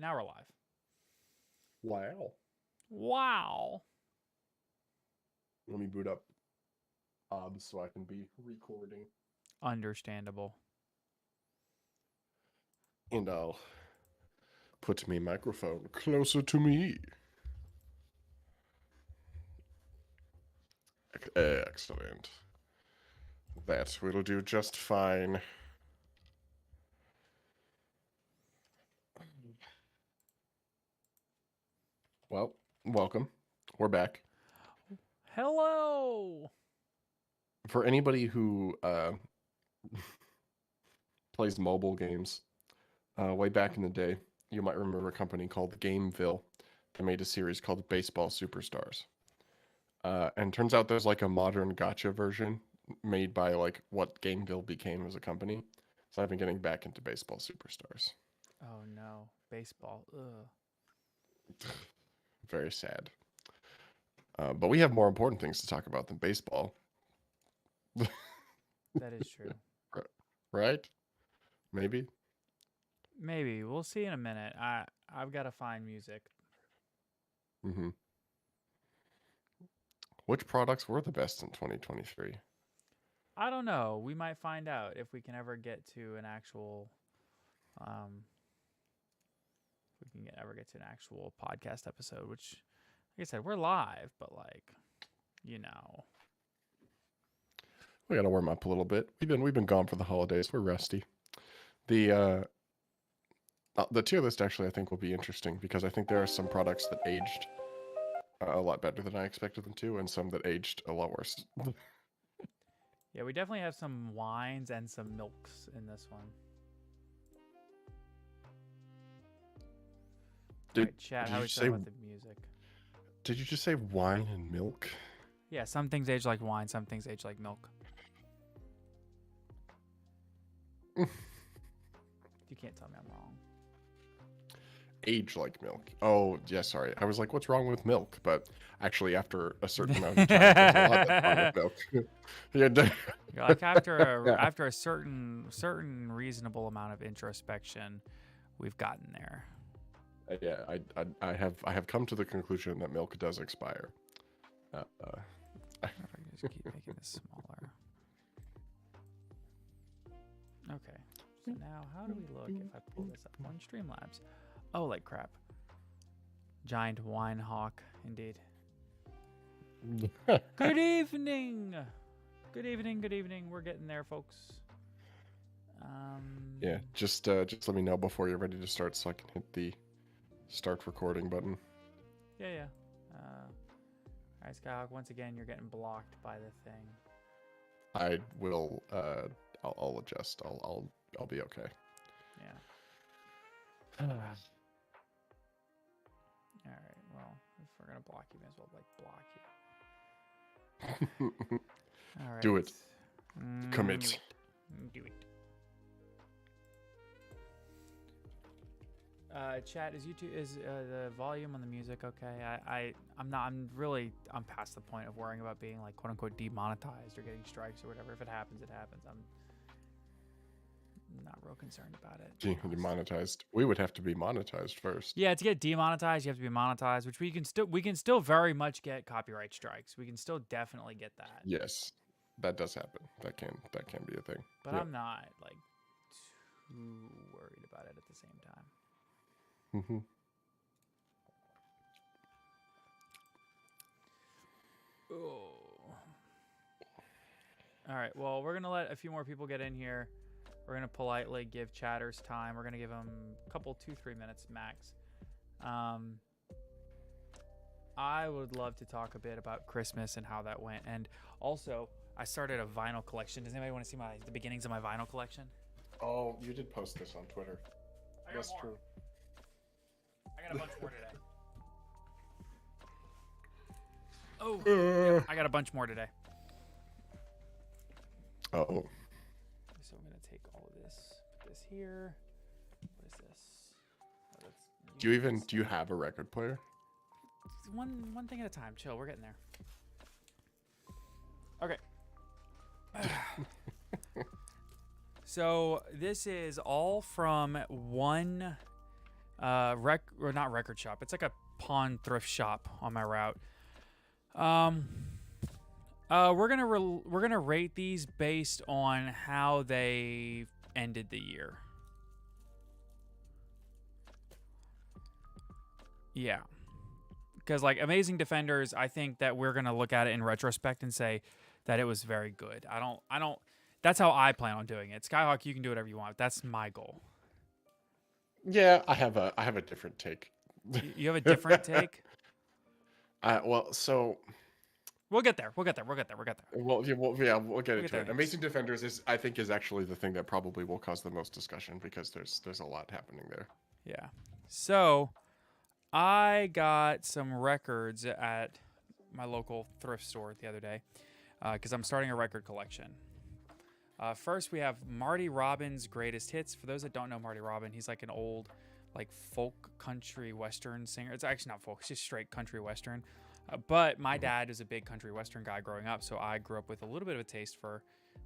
now we're live. Wow. Let me boot up OBS so I can be recording. Understandable. And I'll put my microphone closer to me. Excellent. That will do just fine. Well, welcome. We're back. Hello. For anybody who plays mobile games, way back in the day, you might remember a company called Gameville that made a series called Baseball Superstars. And turns out there's like a modern gacha version made by like what Gameville became as a company. So I've been getting back into Baseball Superstars. Oh no, baseball. Ugh. Very sad. But we have more important things to talk about than baseball. That is true. Right? Maybe? Maybe. We'll see in a minute. I've got to find music. Mm-hmm. Which products were the best in 2023? I don't know. We might find out if we can ever get to an actual podcast episode, which, like I said, we're live, but like, you know. We gotta warm up a little bit. We've been gone for the holidays. We're rusty. The tier list actually I think will be interesting because I think there are some products that aged a lot better than I expected them to, and some that aged a lot worse. Yeah, we definitely have some wines and some milks in this one. Right, chat, how are we feeling about the music? Did you just say wine and milk? Yeah, some things age like wine, some things age like milk. You can't tell me I'm wrong. Age like milk. Oh, yeah, sorry. I was like, what's wrong with milk? But actually, after a certain amount of time, there's a lot that's wrong with milk. Yeah, like after a certain reasonable amount of introspection, we've gotten there. Yeah, I have come to the conclusion that milk does expire. If I can just keep making this smaller. Okay. So now, how do we look if I pull this up on Streamlabs? Oh, like crap. Giant wine hawk, indeed. Good evening. Good evening. Good evening. We're getting there, folks. Yeah, just let me know before you're ready to start, so I can hit the start recording button. Yeah. All right, Skyhawk. Once again, you're getting blocked by the thing. I will. I'll adjust. I'll be okay. Yeah. All right. Well, if we're gonna block you, may as well block you. All right. Do it. Commit. Do it. Chat, is the volume on the music okay? I'm past the point of worrying about being like quote unquote demonetized or getting strikes or whatever. If it happens, it happens. I'm not real concerned about it. Demonetized. We would have to be monetized first. Yeah, to get demonetized, you have to be monetized, which we can still very much get copyright strikes. We can still definitely get that. Yes, that does happen. That can be a thing. But yep. I'm not like too worried about it at the same time. Mm-hmm. Oh. All right. Well, we're gonna let a few more people get in here. We're gonna politely give chatters time. We're gonna give them a couple, 2-3 minutes max. I would love to talk a bit about Christmas and how that went, and also I started a vinyl collection. Does anybody want to see the beginnings of my vinyl collection? Oh, you did post this on Twitter. That's more. True. I got a bunch more today. Oh, yeah, I got a bunch more today. Oh. So I'm gonna take all of this, put this here. What is this? Oh, do you have a record player? One thing at a time. Chill. We're getting there. Okay. So this is all from one or not record shop. It's like a pawn thrift shop on my route. We're gonna rate these based on how they ended the year. Yeah, because like Amazing Defenders, I think that we're gonna look at it in retrospect and say that it was very good. I don't. That's how I plan on doing it. Skyhawk, you can do whatever you want. That's my goal. Yeah, I have a different take. You have a different take? Well, so We'll get there. We'll get there. we'll get into it. there. Amazing Defenders I think is actually the thing that probably will cause the most discussion because there's a lot happening there. Yeah. So I got some records at my local thrift store the other day because I'm starting a record collection. First, we have Marty Robbins' Greatest Hits. For those that don't know Marty Robbins, he's like an old like folk country western singer. It's actually not folk, it's just straight country western. But my dad is a big country western guy growing up, so I grew up with a little bit of a taste for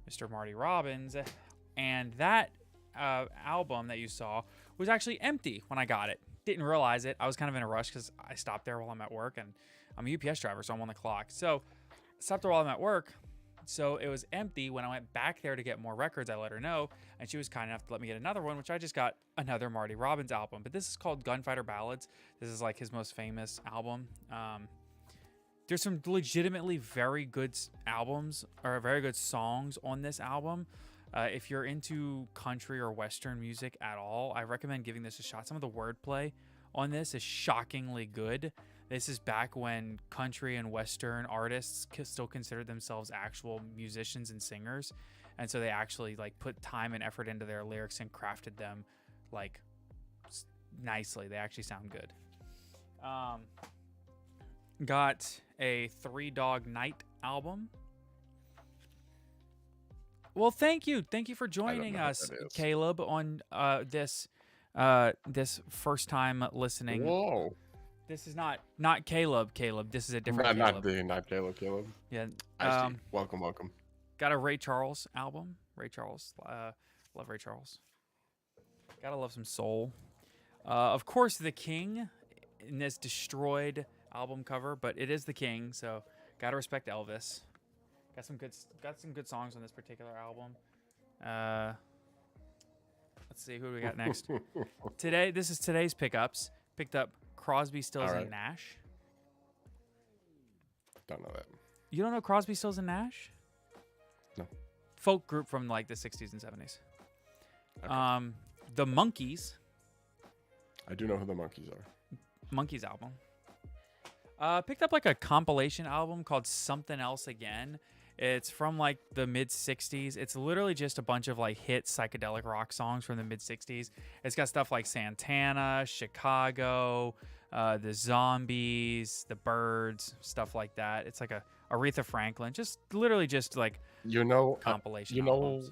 Mr. Marty Robbins. And that album that you saw was actually empty when I got it. Didn't realize it. I was kind of in a rush because I stopped there while I'm at work, and I'm a UPS driver, so I'm on the clock. So I stopped there while I'm at work. So it was empty. When I went back there to get more records, I let her know, and she was kind enough to let me get another one, which I just got another Marty Robbins album. But this is called Gunfighter Ballads. This is like his most famous album. There's some legitimately very good albums or very good songs on this album. If you're into country or western music at all, I recommend giving this a shot. Some of the wordplay on this is shockingly good. This is back when country and western artists still considered themselves actual musicians and singers, and so they actually like put time and effort into their lyrics and crafted them like nicely. They actually sound good. Got a Three Dog Night album. Well, thank you for joining us, Caleb, on this first time listening. Whoa. This is not Caleb. This is a different Caleb. Not Caleb. Yeah. I see. Welcome. Got a Ray Charles album. Ray Charles. Love Ray Charles. Gotta love some soul. Of course, The King in this destroyed album cover, but it is The King, so gotta respect Elvis. Got some good songs on this particular album. Let's see who we got next. This is today's pickups. Picked up Crosby, Stills, and Nash. Don't know that. You don't know Crosby, Stills, and Nash? No. Folk group from like the 60s and 70s. Okay. The Monkees. I do know who the Monkees are. Monkees album. Picked up like a compilation album called Something Else Again. It's from like the mid 60s. It's literally just a bunch of like hit psychedelic rock songs from the mid 60s. It's got stuff like Santana, Chicago, the Zombies, the Birds, stuff like that. It's like a Aretha Franklin, just literally just like compilation albums.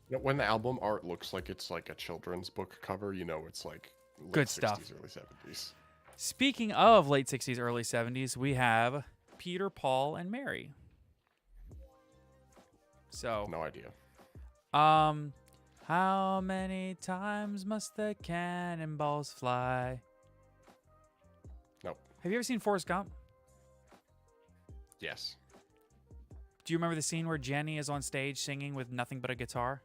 When the album art looks like it's like a children's book cover, it's like late good 60s, stuff. Early 70s. Speaking of late 60s, early 70s, we have Peter, Paul, and Mary. So no idea. How many times must the cannonballs fly? Nope. Have you ever seen Forrest Gump? Yes. Do you remember the scene where Jenny is on stage singing with nothing but a guitar?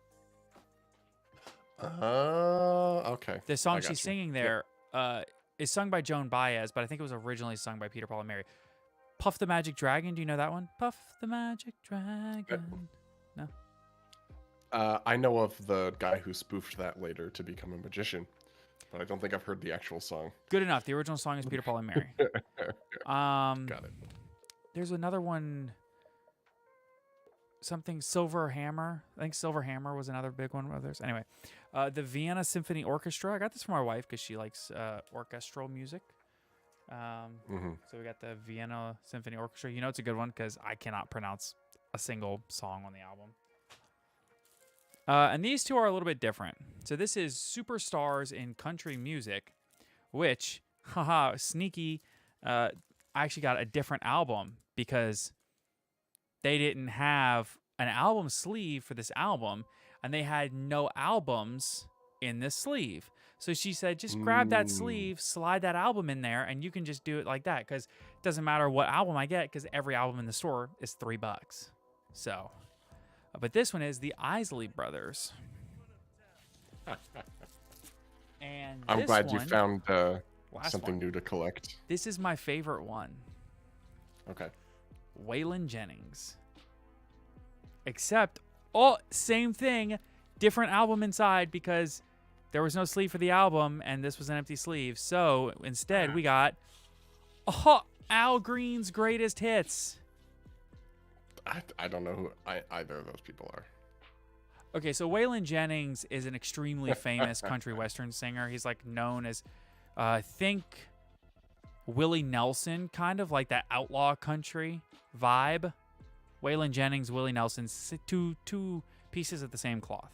Okay. The song she's singing there is sung by Joan Baez, but I think it was originally sung by Peter, Paul, and Mary. Puff the Magic Dragon, do you know that one? Puff the Magic Dragon. No? I know of the guy who spoofed that later to become a magician, but I don't think I've heard the actual song. Good enough. The original song is Peter, Paul, and Mary. Got it. There's another one, something Silver Hammer. I think Silver Hammer was another big one of theirs. Anyway, the Vienna Symphony Orchestra. I got this for my wife because she likes orchestral music. So we got the Vienna Symphony Orchestra. You know it's a good one because I cannot pronounce a single song on the album. And these two are a little bit different. So this is Superstars in Country Music, which, sneaky, I actually got a different album because they didn't have an album sleeve for this album, and they had no albums in this sleeve. So she said, just grab that sleeve, slide that album in there, and you can just do it like that. Because it doesn't matter what album I get, because every album in the store is $3. So, but this one is the Isley Brothers. And I'm glad you found one. something new to collect. This is my favorite one. Okay. Waylon Jennings. Except, same thing, different album inside because there was no sleeve for the album and this was an empty sleeve. So instead, we got Al Green's Greatest Hits. I don't know who either of those people are. Okay, so Waylon Jennings is an extremely famous country western singer. He's like known as, think Willie Nelson, kind of like that outlaw country vibe. Waylon Jennings, Willie Nelson, two pieces of the same cloth.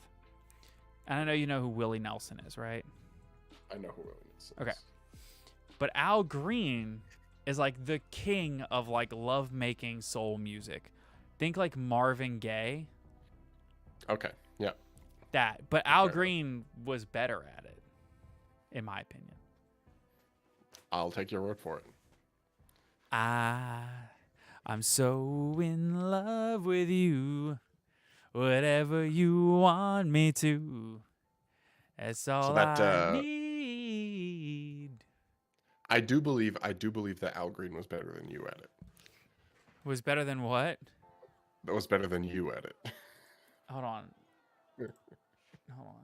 And I know you know who Willie Nelson is, right? I know who Willie Nelson is. Okay. But Al Green is like the king of like love-making soul music. Think like Marvin Gaye. Okay, yeah. That. But Al Green was better at it, in my opinion. I'll take your word for it. I'm so in love with you. Whatever you want me to. That's all I need. I do believe that Al Green was better than you at it. Was better than what? That was better than you at it. Hold on. Hold on.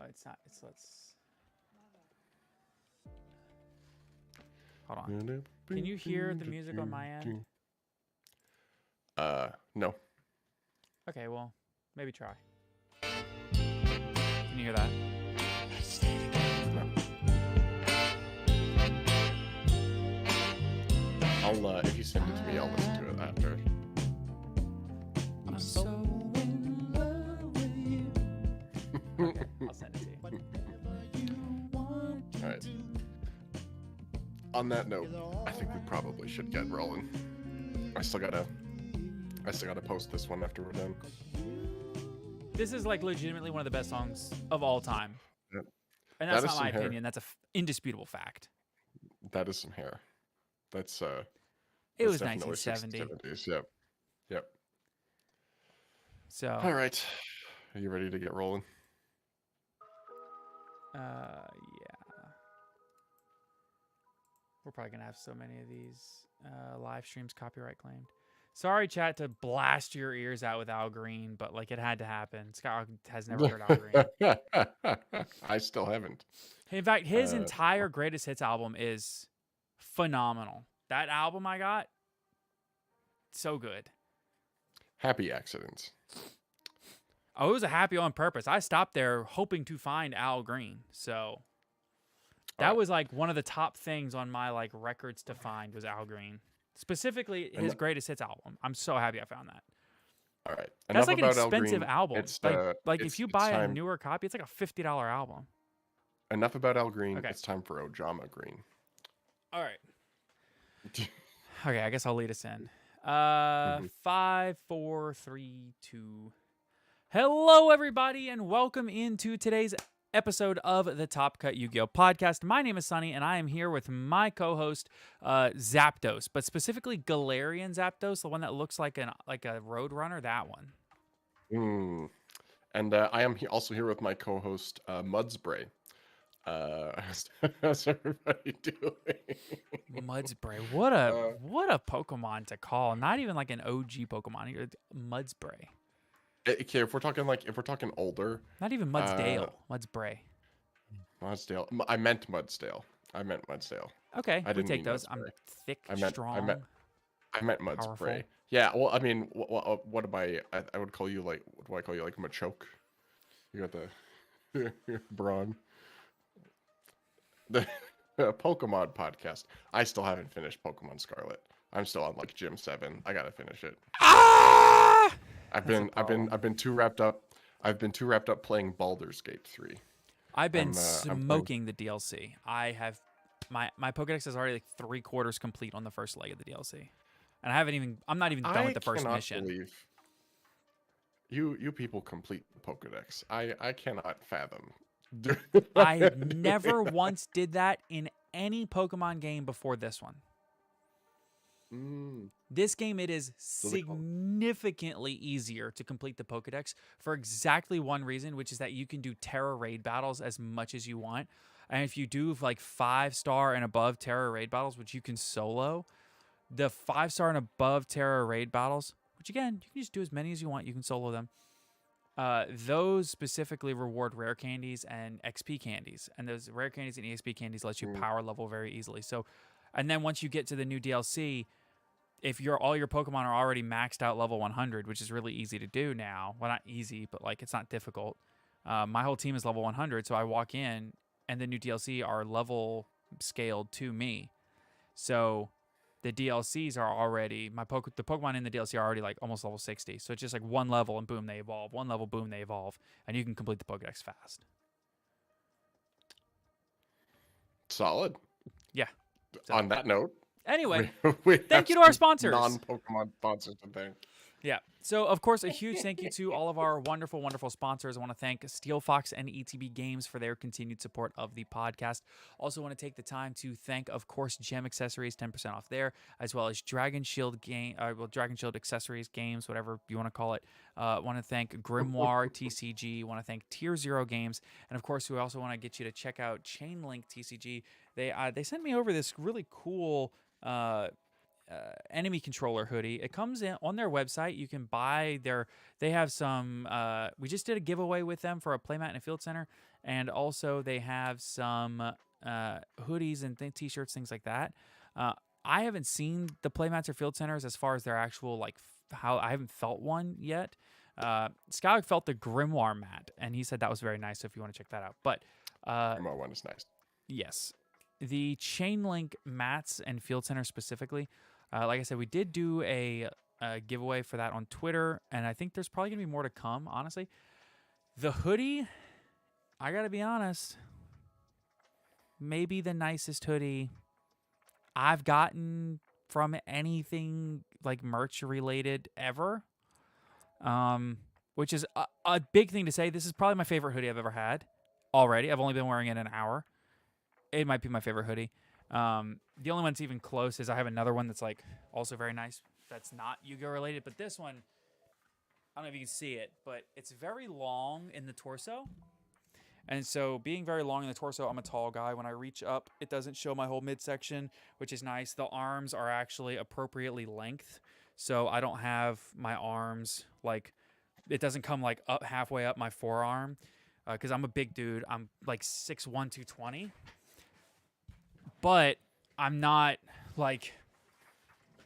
Oh, it's not. Let's. Hold on. Can you hear the music on my end? No. Okay, well, maybe try. Can you hear that? No. If you send it to me, I'll listen to it after. I'm so in love with you. Okay, I'll send it to you. All right. On that note, I think we probably should get rolling. I still gotta post this one after we're done. This is like legitimately one of the best songs of all time. Yep. And that's not my opinion. That's an indisputable fact. That is some hair. That's it was 1970. 70s. Yep. So. All right. Are you ready to get rolling? Yeah. We're probably gonna have so many of these live streams copyright claimed. Sorry, chat, to blast your ears out with Al Green, but like it had to happen. Scott has never heard Al Green. I still haven't. In fact, his entire Greatest Hits album is phenomenal. That album I got, so good. Happy Accidents. Oh, it was a happy on purpose. I stopped there hoping to find Al Green. So that was like one of the top things on my like records to find was Al Green. Specifically his Greatest Hits album. I'm so happy I found that. All right. That's like an expensive album. It's like if you buy a newer copy, it's like a $50 album. Enough about Al Green. Okay. It's time for Ojama Green. All right. Okay, I guess I'll lead us in. 5, 4, 3, 2. Hello, everybody, and welcome into today's episode of the Top Cut YuGiOh podcast. My name is Sunny, and I am here with my co-host, Zapdos, but specifically Galarian Zapdos, the one that looks like a Roadrunner, that one. And I am also here with my co-host, Mudspray. How's everybody doing? Mudspray, what a Pokemon to call. Not even like an OG Pokemon. Mudspray. Okay, if we're talking older, not even Mudsdale, Mudspray. Mudsdale. I meant Mudsdale. Okay, I didn't take those. Mudspray. I'm thick, strong. I meant Mudspray. Yeah. Well, I mean, what am I? I would call you like. What do I call you? Like Machoke. You got the brawn. The Pokemon podcast. I still haven't finished Pokemon Scarlet. I'm still on like Gym 7. I gotta finish it. I've been too wrapped up. I've been too wrapped up playing Baldur's Gate 3. I've been smoking the DLC. I have my Pokédex is already like 3/4 complete on the first leg of the DLC. And I'm not even done with I the first cannot mission. believe you people complete the Pokedex. I cannot fathom. I never once did that in any Pokemon game before this one. Mm, This game, it is so they call significantly easier to complete the Pokedex for exactly one reason, which is that you can do Terra raid battles as much as you want. And if you do like 5-star and above Terra raid battles, which you can solo, the 5-star and above Terra raid battles, which again, you can just do as many as you want, you can solo them. Those specifically reward rare candies and XP candies. And those rare candies and EXP candies let you power level very easily. So, and then once you get to the new DLC, if all your Pokemon are already maxed out level 100, which is really easy to do now. Well, not easy, but like it's not difficult. My whole team is level 100, so I walk in, and the new DLC are level scaled to me. So the DLCs are already the Pokemon in the DLC are already like almost level 60. So it's just like one level and boom, they evolve. One level, boom, they evolve, and you can complete the Pokedex fast. solid. Yeah. So, On that note, anyway, we thank you have to our some sponsors. Non-Pokemon sponsors to thank. Yeah. So, of course, a huge thank you to all of our wonderful, wonderful sponsors. I want to thank Steelfox and ETB Games for their continued support of the podcast. Also want to take the time to thank, of course, Gem Accessories, 10% off there, as well as Dragon Shield Dragon Shield Accessories Games, whatever you want to call it. Want to thank Grimoire TCG. Want to thank Tier 0 Games. And, of course, we also want to get you to check out Chainlink TCG. They sent me over this really cool enemy controller hoodie. It comes in on their website. You can buy they have some we just did a giveaway with them for a playmat in a field center, and also they have some hoodies and t-shirts, things like that. I haven't seen the playmats or field centers as far as their actual like how I haven't felt one yet. Skylar felt the Grimoire mat, and he said that was very nice, so if you want to check that out. But Grimoire one is nice. yes, the Chainlink mats and field center specifically, like I said, we did do a giveaway for that on Twitter, and I think there's probably going to be more to come, honestly. The hoodie, I got to be honest, maybe the nicest hoodie I've gotten from anything like merch related ever, which is a big thing to say. This is probably my favorite hoodie I've ever had already. I've only been wearing it an hour. It might be my favorite hoodie. The only one that's even close is I have another one that's like also very nice. That's not YuGiOh related, but this one, I don't know if you can see it, but it's very long in the torso. And so being very long in the torso, I'm a tall guy. When I reach up, it doesn't show my whole midsection, which is nice. The arms are actually appropriately length. So I don't have my arms like, it doesn't come like up halfway up my forearm. Because I'm a big dude. I'm like 6'1", 220. But I'm not like,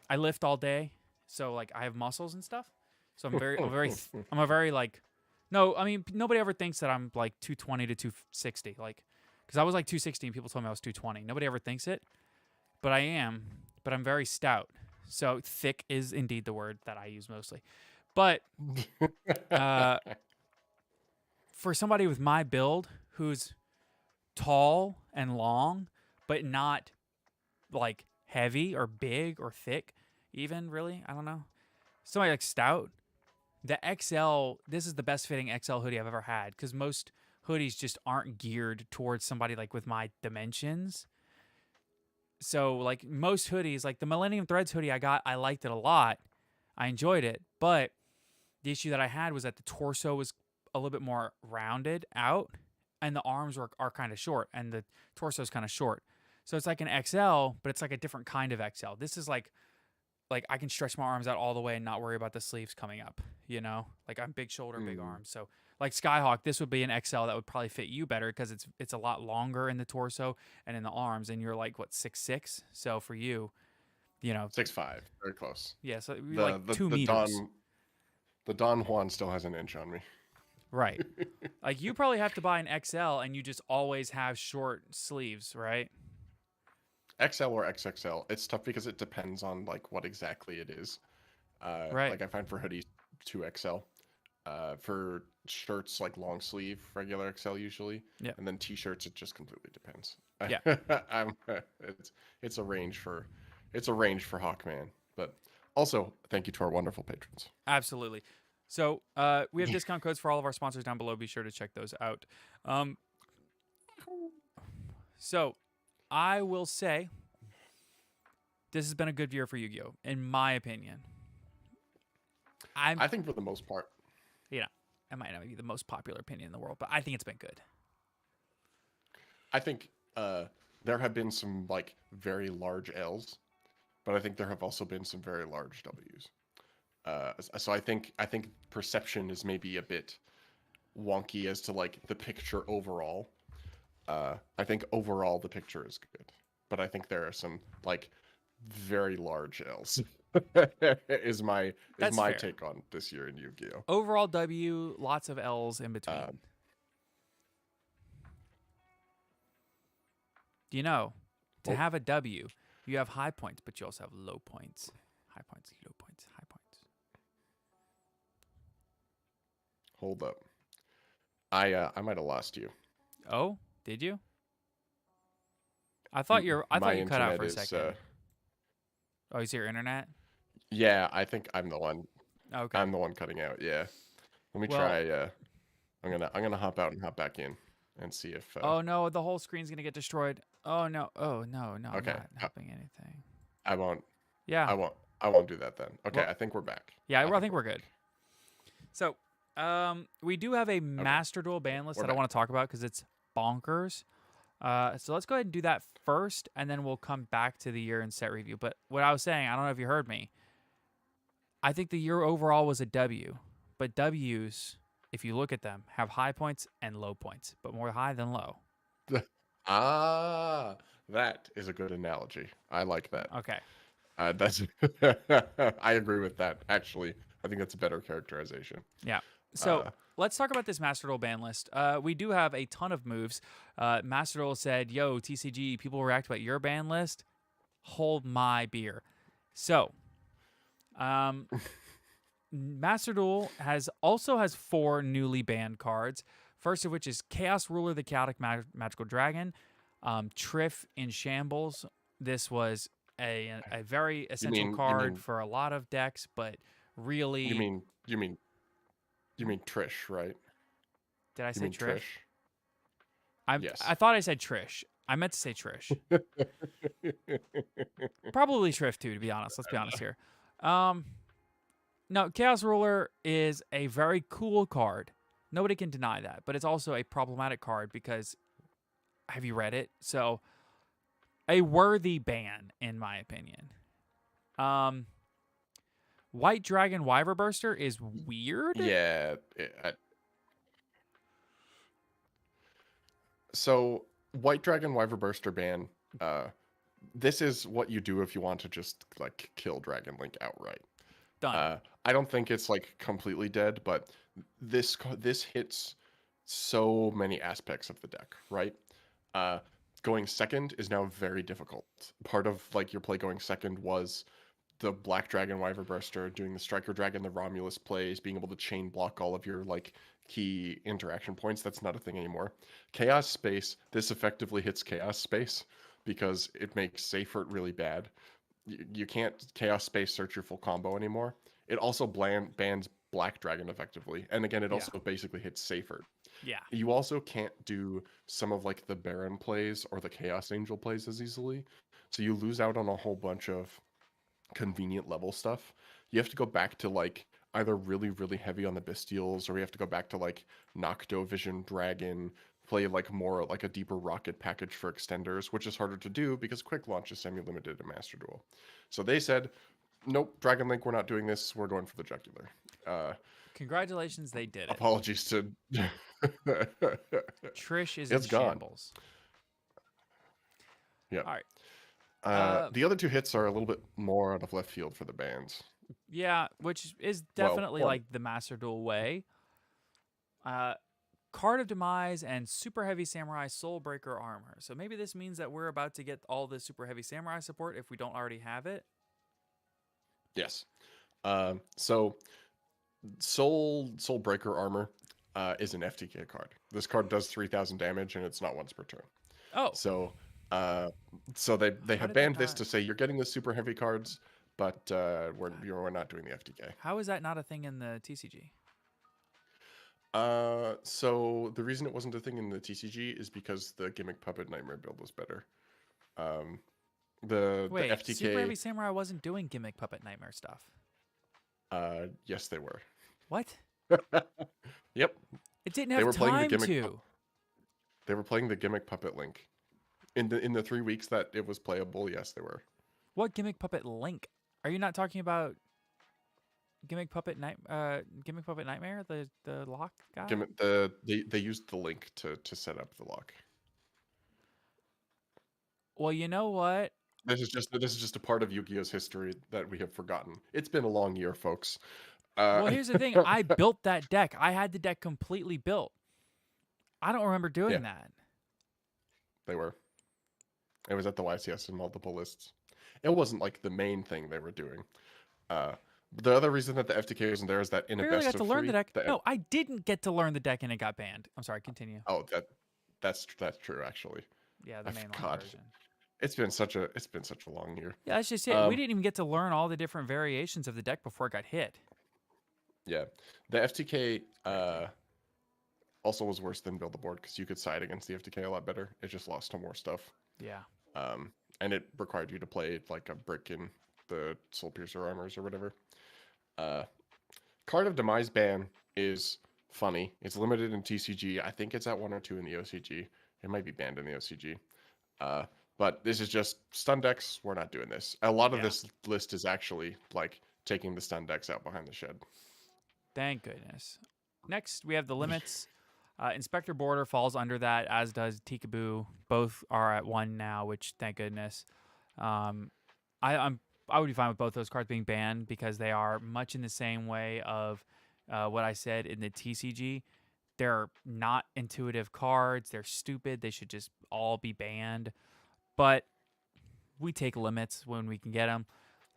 I lift all day, so like I have muscles and stuff. So I'm a very like, no, I mean nobody ever thinks that I'm like 220 to 260, like, because I was like 260 and people told me I was 220. Nobody ever thinks it, but I am. But I'm very stout, so thick is indeed the word that I use mostly. But for somebody with my build who's tall and long, but not like heavy or big or thick, even really, I don't know. Somebody like stout, the XL, this is the best fitting XL hoodie I've ever had, because most hoodies just aren't geared towards somebody like with my dimensions. So like most hoodies, like the Millennium Threads hoodie I got, I liked it a lot. I enjoyed it, but the issue that I had was that the torso was a little bit more rounded out, and the arms are kind of short, and the torso is kind of short. So it's like an XL, but it's like a different kind of XL. This is like I can stretch my arms out all the way and not worry about the sleeves coming up, you know? Like I'm big shoulder, big arms. So like Skyhawk, this would be an XL that would probably fit you better because it's a lot longer in the torso and in the arms, and you're like what, 6'6"? So for you, you know, 6'5", very close. yeah, so you're like 2 meters. The Don Juan still has an inch on me. Right. Like you probably have to buy an XL and you just always have short sleeves, right? XL or XXL. It's tough because it depends on like what exactly it is. Right. Like I find for hoodies 2XL. For shirts like long sleeve, regular XL usually. Yeah. And then t-shirts, it just completely depends. Yeah. it's a range for Hawkman. But Also, thank you to our wonderful patrons. Absolutely. So we have discount codes for all of our sponsors down below. Be sure to check those out. So I will say this has been a good year for Yu-Gi-Oh! In my opinion. I think for the most part. You know, it might not be the most popular opinion in the world, but I think it's been good. I think there have been some like very large L's, but I think there have also been some very large W's. So I think perception is maybe a bit wonky as to like the picture overall. I think overall the picture is good, but I think there are some like very large L's. is my fair. take on this year in Yu-Gi-Oh. Overall W, lots of L's in between. Do you know, to have a W, you have high points, but you also have low points. High points, low points, high points. Hold up. I might have lost you. Oh, did you? I thought you cut out for a second. Oh, you see your internet? Yeah, I think I'm the one. Okay. I'm the one cutting out. Yeah. Let me try. I'm gonna hop out and hop back in and see if. Oh no, the whole screen's gonna get destroyed. Oh no. Oh no. Okay. I'm not helping anything. I won't. Yeah. I won't do that then. Okay, well, I think we're back. Yeah, I think we're good. So, we do have a Master Duel ban list that I want to talk about because it's bonkers. So let's go ahead and do that first, and then we'll come back to the year and set review. But what I was saying, I don't know if you heard me. I think the year overall was a W, but W's, if you look at them, have high points and low points, but more high than low. That is a good analogy. I like that. Okay. That's. I agree with that. Actually, I think that's a better characterization. Yeah. So let's talk about this Master Duel ban list. We do have a ton of moves. Master Duel said, "Yo, TCG, people react about your ban list. Hold my beer." So, Master Duel also has 4 newly banned cards. First of which is Chaos Ruler, the Chaotic Magical Dragon, Triff in Shambles. This was a very essential card for a lot of decks, but really, you mean Trish, right? Did I say Trish? Yes. I thought I said Trish. I meant to say Trish. Probably Triff too, to be honest. Let's be honest here. No, Chaos Ruler is a very cool card. Nobody can deny that, but it's also a problematic card because, have you read it? So, a worthy ban, in my opinion. White Dragon Wyverburster is weird. Yeah. So, White Dragon Wyverburster ban. This is what you do if you want to just like kill Dragon Link outright. Done. I don't think it's like completely dead, but this hits so many aspects of the deck, right? Going second is now very difficult. Part of like your play going second was the Black Dragon Wyverburster doing the Striker Dragon, the Romulus plays, being able to chain block all of your like key interaction points. That's not a thing anymore. Chaos Space, this effectively hits Chaos Space because it makes Seyfert really bad. You can't Chaos Space search your full combo anymore. It also bans Black Dragon effectively. And again, it also basically hits Seyfert. Yeah. You also can't do some of like the Baron plays or the Chaos Angel plays as easily. So you lose out on a whole bunch of convenient level stuff. You have to go back to like either really, really heavy on the Bestials, or you have to go back to like Nocto Vision Dragon, play like more like a deeper rocket package for extenders, which is harder to do because quick launch is semi-limited in Master Duel. So they said, nope, Dragon Link, we're not doing this. We're going for the jugular. Congratulations, they did it. Apologies to Trish is in shambles. Yeah. All right. The other 2 hits are a little bit more out of left field for the bans. Yeah, which is definitely like the Master Duel way. Card of Demise and Super Heavy Samurai Soulbreaker armor. So maybe this means that we're about to get all the Super Heavy Samurai support if we don't already have it. Yes. So Soulbreaker armor is an FTK card. This card does 3,000 damage and it's not once per turn. Oh. So they have banned this to say you're getting the super heavy cards, but we're not doing the FTK. How is that not a thing in the TCG? So the reason it wasn't a thing in the TCG is because the Gimmick Puppet Nightmare build was better. The Wait, FTK. Super Heavy Samurai wasn't doing Gimmick Puppet Nightmare stuff. Yes, they were. What? Yep. It didn't They have were playing the time Gimmick to. They were playing the Gimmick Puppet Link. In the 3 weeks that it was playable, yes, they were. What Gimmick Puppet Link? Are you not talking about Gimmick Puppet Nightmare? The lock guy? They used the link to set up the lock. Well, you know what? This is just a part of Yu-Gi-Oh's history that we have forgotten. It's been a long year, folks. Well, here's the thing. I built that deck. I had the deck completely built. I don't remember doing that. They were. It was at the YCS in multiple lists. It wasn't like the main thing they were doing. The other reason that the FTK wasn't there is that in a Barely best got of to learn three, the deck. No, I didn't get to learn the deck and it got banned. I'm sorry, continue. Oh, that's true actually. Yeah, the mainline version. It's been such a long year. Yeah, that's just it. We didn't even get to learn all the different variations of the deck before it got hit. Yeah. The FTK also was worse than Build the Board because you could side against the FTK a lot better. It just lost to more stuff. Yeah. And it required you to play like a brick in the Soul Piercer armors or whatever. Card of Demise ban is funny. It's limited in TCG. I think it's at 1 or 2 in the OCG. It might be banned in the OCG. But this is just stun decks. We're not doing this. A lot of this list is actually like taking the stun decks out behind the shed. Thank goodness. Next, we have the limits. Inspector Border falls under that, as does Tikaboo. Both are at 1 now, which thank goodness. I would be fine with both those cards being banned because they are much in the same way of what I said in the TCG. They're not intuitive cards. They're stupid. They should just all be banned. But we take limits when we can get them.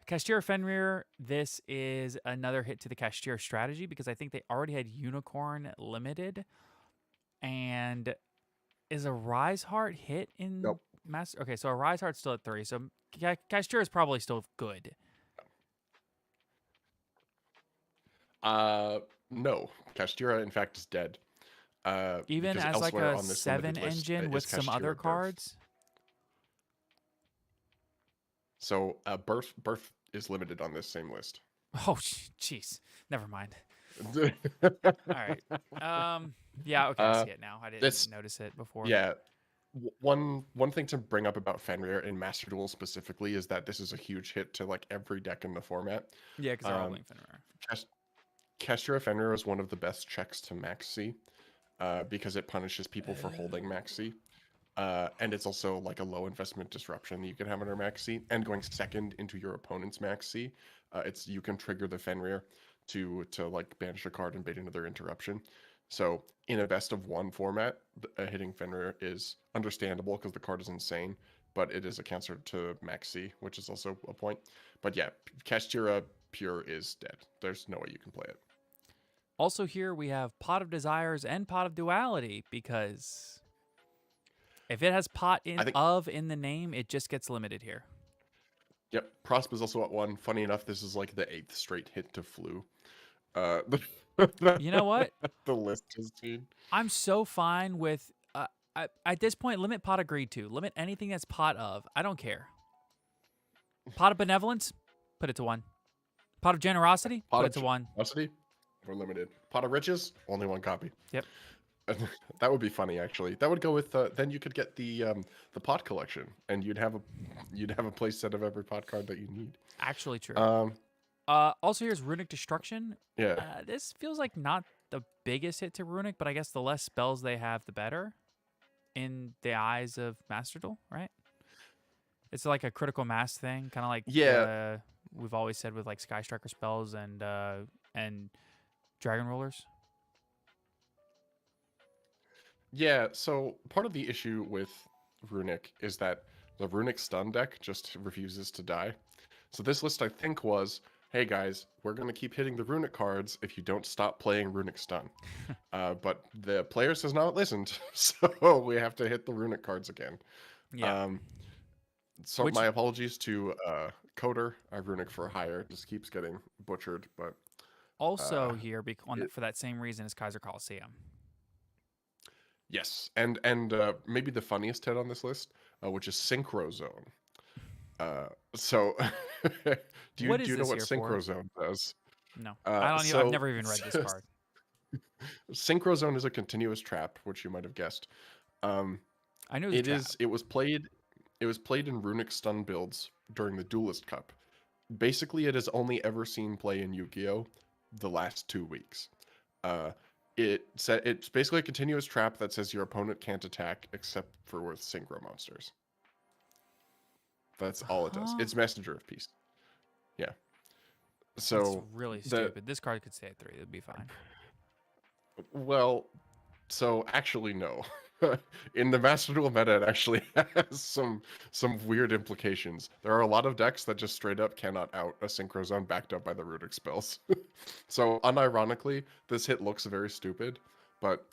Kashtira Fenrir, this is another hit to the Kashtira strategy because I think they already had Unicorn limited. And is a Rise Heart hit in Master? Okay, so a Rise Heart's still at 3. So Kashtira is probably still good. No. Kashtira, in fact, is dead. Even as like a 7 engine with some other cards? So Birth is limited on this same list. Oh, jeez. Never mind. All right. Yeah, okay, I see it now. I didn't notice it before. Yeah. One thing to bring up about Fenrir in Master Duel specifically is that this is a huge hit to like every deck in the format. Yeah, because they're all playing Fenrir. Kashtira Fenrir is one of the best checks to Max C because it punishes people for holding Max C. And it's also like a low investment disruption you can have under Max C. And going second into your opponent's Max C, you can trigger the Fenrir to like banish a card and bait another interruption. So in a best of 1 format, hitting Fenrir is understandable because the card is insane, but it is a counter to Max C, which is also a point. But yeah, Kashtira Pure is dead. There's no way you can play it. Also here we have Pot of Desires and Pot of Duality because if it has pot in the name, it just gets limited here. Yep, Prosp is also at 1. Funny enough, this is like the 8th straight hit to Flu. You know what? The list has seen. I'm so fine with at this point, limit pot of greed to. Limit anything that's pot of. I don't care. Pot of benevolence, put it to 1. Pot of generosity, put it to 1. Generosity, we're limited. Pot of riches, only 1 copy. Yep. That would be funny, actually. That would go with. Then you could get the pot collection, and you'd have a play set of every pot card that you need. Actually, true. Also, here's Runic Destruction. Yeah. This feels like not the biggest hit to Runic, but I guess the less spells they have, the better. In the eyes of Master Duel, right? It's like a critical mass thing, kind of like we've always said with like Sky Striker spells and Dragon Rollers. Yeah, so part of the issue with Runic is that the Runic stun deck just refuses to die. So this list, I think, was, hey guys, we're going to keep hitting the Runic cards if you don't stop playing Runic stun. But the players has not listened, so we have to hit the Runic cards again. Yeah. So my apologies to Coder. I have Runic for hire. It just keeps getting butchered, but Also here it, for that same reason as Kaiser Coliseum. yes, and maybe the funniest hit on this list, which is Synchro Zone. So do What is you know this what here for? Synchro Zone does? No, I don't. I've So never even read this card. Synchro Zone is a continuous trap, which you might have guessed. Um, I knew it was a trap. it was played in Runic stun builds during the Duelist Cup. Basically, it has only ever seen play in YuGiOh the last 2 weeks. It's basically a continuous trap that says your opponent can't attack except for with synchro monsters. That's all it does. It's Messenger of Peace. Yeah. So That's really stupid. This card could stay at 3. It'd be fine. Well, so actually no. In the Master Duel meta, it actually has some weird implications. There are a lot of decks that just straight up cannot out a Synchro Zone backed up by the Runic spells. So unironically, this hit looks very stupid, but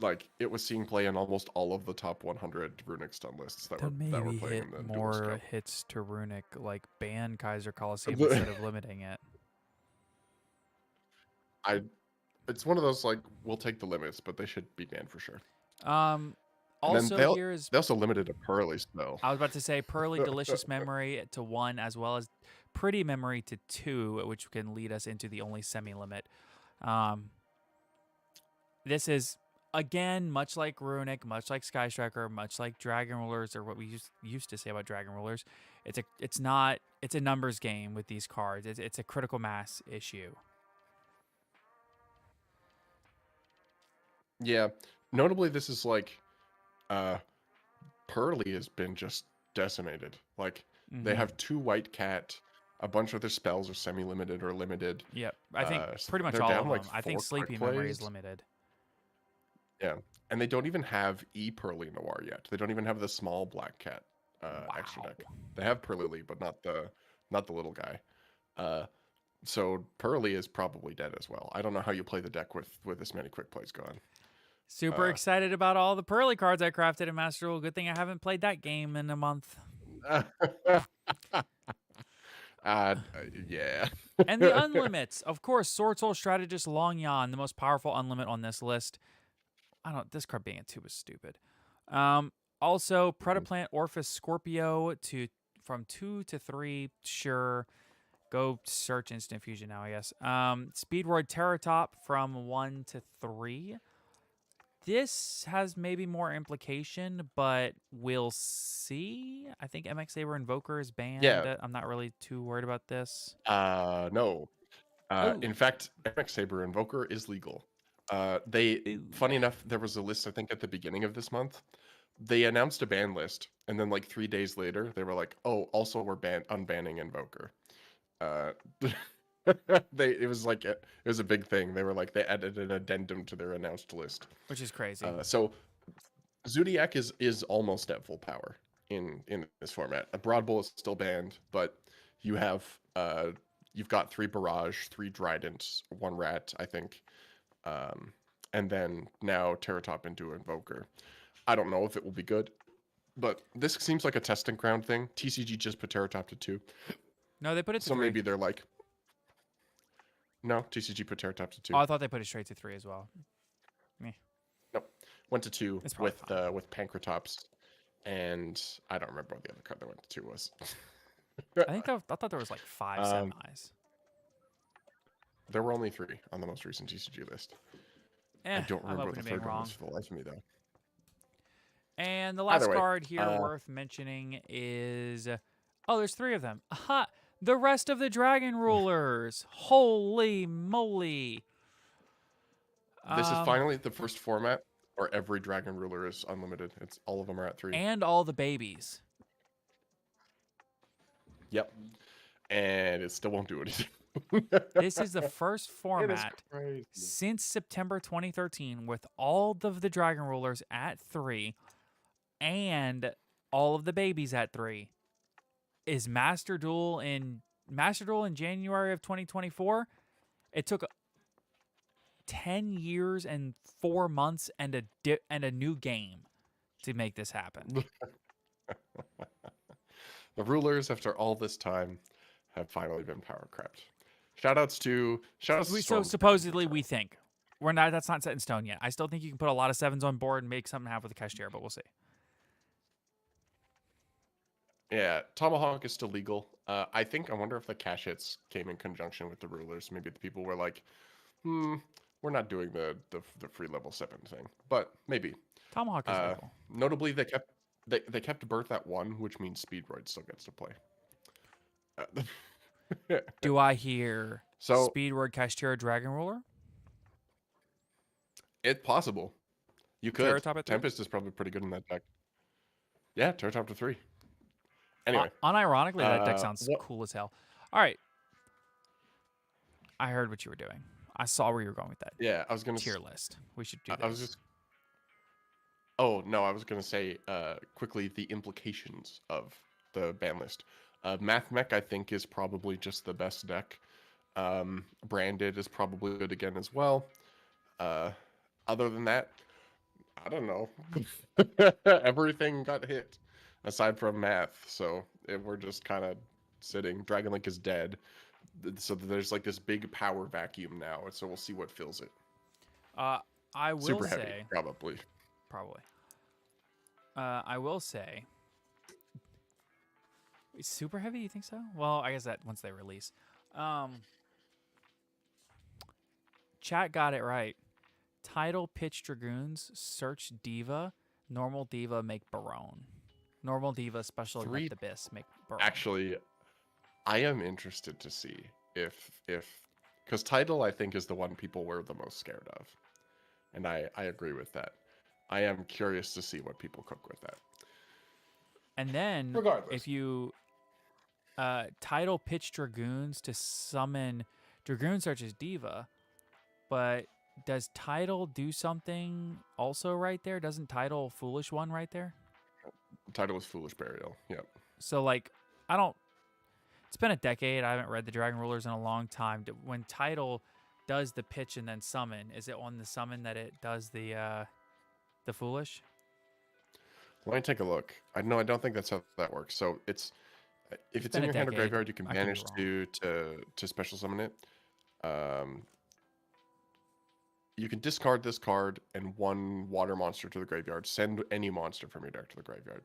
like it was seeing play in almost all of the top 100 Runic stun lists that were playing in the Duelist Cup. Hits to Runic, like ban Kaiser Coliseum instead of limiting it. It's one of those like we'll take the limits, but they should be banned for sure. Also they also limited a Pearly spell. I was about to say Pearly Delicious Memory to 1, as well as Pretty Memory to 2, which can lead us into the only semi-limit. This is, again, much like Runic, much like Sky Striker, much like Dragon Rulers, or what we used to say about Dragon Rulers. It's a numbers game with these cards. It's a critical mass issue. Yeah. Notably, this is like Pearly has been just decimated. Like they have 2 white cat, a bunch of their spells are semi-limited or limited. Yep, I think pretty much all of them. Like I think Sleepy Memory is limited. Yeah, and they don't even have Pearly Noir yet. They don't even have the small black cat extra deck. They have Pearly, but not the little guy. So Pearly is probably dead as well. I don't know how you play the deck with this many quick plays going. Super excited about all the Pearly cards I crafted in Master Duel. Good thing I haven't played that game in a month. Yeah. And the unlimits. Of course, Sword Soul Strategist Long Yan, the most powerful unlimit on this list. This card being a 2 was stupid. Also, Predaplant Orphis Scorpio from 2 to 3, sure. Go search Instant Fusion now, I guess. Speedroid Terratop from 1 to 3. This has maybe more implication, but we'll see. I think MX Saber Invoker is banned. Yeah. I'm not really too worried about this. No. In fact, MX Saber Invoker is legal. Funny enough, there was a list, I think, at the beginning of this month. They announced a ban list, and then like 3 days later, they were like, "Oh, also we're unbanning Invoker." It was a big thing. They were like they added an addendum to their announced list, which is crazy. So Zodiac is almost at full power in this format. A Broad Bull is still banned, but you have you've got 3 Barrage, 3 Trident, 1 Rat, I think, and then now Terratop into Invoker. I don't know if it will be good, but this seems like a testing ground thing. TCG just put Terratop to 2. No, they put it to 3. So maybe they're like, no, TCG put Terratop to 2. Oh, I thought they put it straight to 3 as well. Meh. Nope, went to 2 with Pancratops, and I don't remember what the other card that went to 2 was. I thought there was like 5 semis. There were only 3 on the most recent TCG list. I don't remember what the third one was for the life of me, though. And the last card here worth mentioning is... Oh, there's 3 of them. Aha! The rest of the Dragon Rulers. Holy moly. This is finally the first format where every Dragon Ruler is unlimited. All of them are at 3. And all the babies. Yep. And it still won't do anything. This is the first format since September 2013 with all of the Dragon Rulers at 3 and all of the babies at 3. Is Master Duel in January of 2024? It took 10 years and 4 months and a new game to make this happen. The Rulers, after all this time, have finally been power crept. Shoutouts to So Storm. supposedly we think we're not. That's not set in stone yet. I still think you can put a lot of 7s on board and make something happen with the Cashier, but we'll see. Yeah, Tomahawk is still legal. I wonder if the cash hits came in conjunction with the rulers. Maybe the people were like, we're not doing the free level 7 thing, but maybe. Tomahawk is legal. Notably, they kept Birth at 1, which means Speedroid still gets to play. Do I hear so Speedward Cashier Dragon Ruler? It's possible. You could. Terratop at 3? Tempest is probably pretty good in that deck. Yeah, Terratop to 3. Anyway. Unironically, that deck sounds cool as hell. All right. I heard what you were doing. I saw where you were going with that. Yeah, I was going to... Tier list. We should do that. I was just... Oh, no, I was going to say quickly the implications of the ban list. Math Mech, I think, is probably just the best deck. Branded is probably good again as well. Other than that, I don't know. Everything got hit aside from Math, so we're just kind of sitting. Dragon Link is dead, so there's like this big power vacuum now, so we'll see what fills it. I will Super say heavy, probably. I will say super heavy. You think so? Well, I guess that once they release. Chat got it right. Tidal pitch Dragoons, search Diva, normal Diva make Barone. Normal Diva, special Net Abyss make Barone. Actually, I am interested to see if because Tidal I think is the one people were the most scared of. And I agree with that. I am curious to see what people cook with that. And then regardless, if you Tidal pitch Dragoons to summon Dragoon searches Diva, but does Tidal do something also right there? Doesn't Tidal Foolish one right there? Tidal is Foolish Burial, yep. So, like, it's been a decade. I haven't read the Dragon Rulers in a long time. When Tidal does the pitch and then summon, is it on the summon that it does the Foolish? Let me take a look. I don't think that's how that works. So if it's in your hand or graveyard, you can manage to special summon it. You can discard this card and 1 water monster to the graveyard. Send any monster from your deck to the graveyard.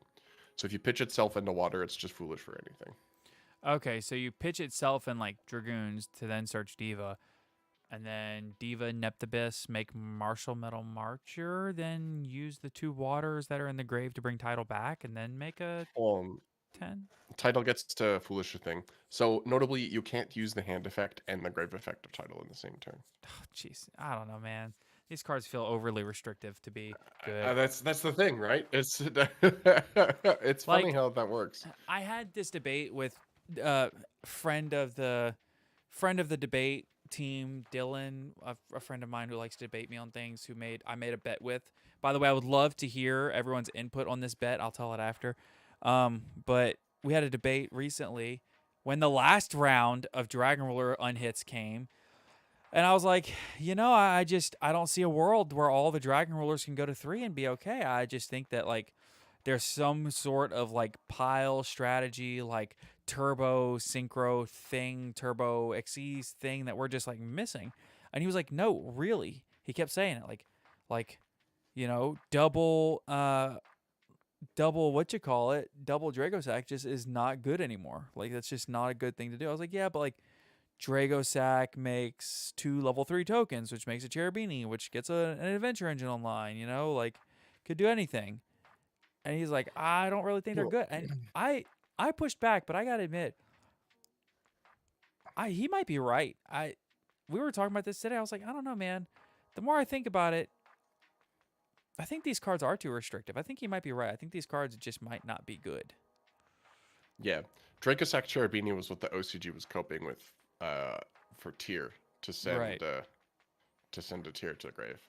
So if you pitch itself into water, it's just Foolish for anything. Okay, so you pitch itself in like Dragoons to then search Diva, and then Diva Neptibus make Martial Metal Marcher, then use the 2 waters that are in the grave to bring Tidal back, and then make a 10. Tidal gets to Foolish a thing. So notably, you can't use the hand effect and the grave effect of Tidal in the same turn. Oh, jeez, I don't know, man. These cards feel overly restrictive to be good. That's the thing, right? It's it's funny how that works. I had this debate with friend of the debate team, Dylan, a friend of mine who likes to debate me on things. I made a bet with. By the way, I would love to hear everyone's input on this bet. I'll tell it after. But we had a debate recently when the last round of Dragon Ruler unhits came. And I was like, I don't see a world where all the Dragon Rulers can go to 3 and be okay. I just think that, like, there's some sort of, like, pile strategy, like, turbo synchro thing, turbo XE thing that we're just, like, missing. And he was like, no, really. He kept saying it, like, double double Dragosack just is not good anymore. Like, that's just not a good thing to do. I was like, yeah, but like Dragosack makes 2 level 3 tokens, which makes a Cherubini, which gets an adventure engine online, like could do anything. And he's like, I don't really think they're good. And I pushed back, but I gotta admit, he might be right. We were talking about this today. I was like, I don't know, man. The more I think about it, I think these cards are too restrictive. I think he might be right. I think these cards just might not be good. Yeah. Dragosack Cherubini was what the OCG was coping with for tier to send to send a tier to the grave.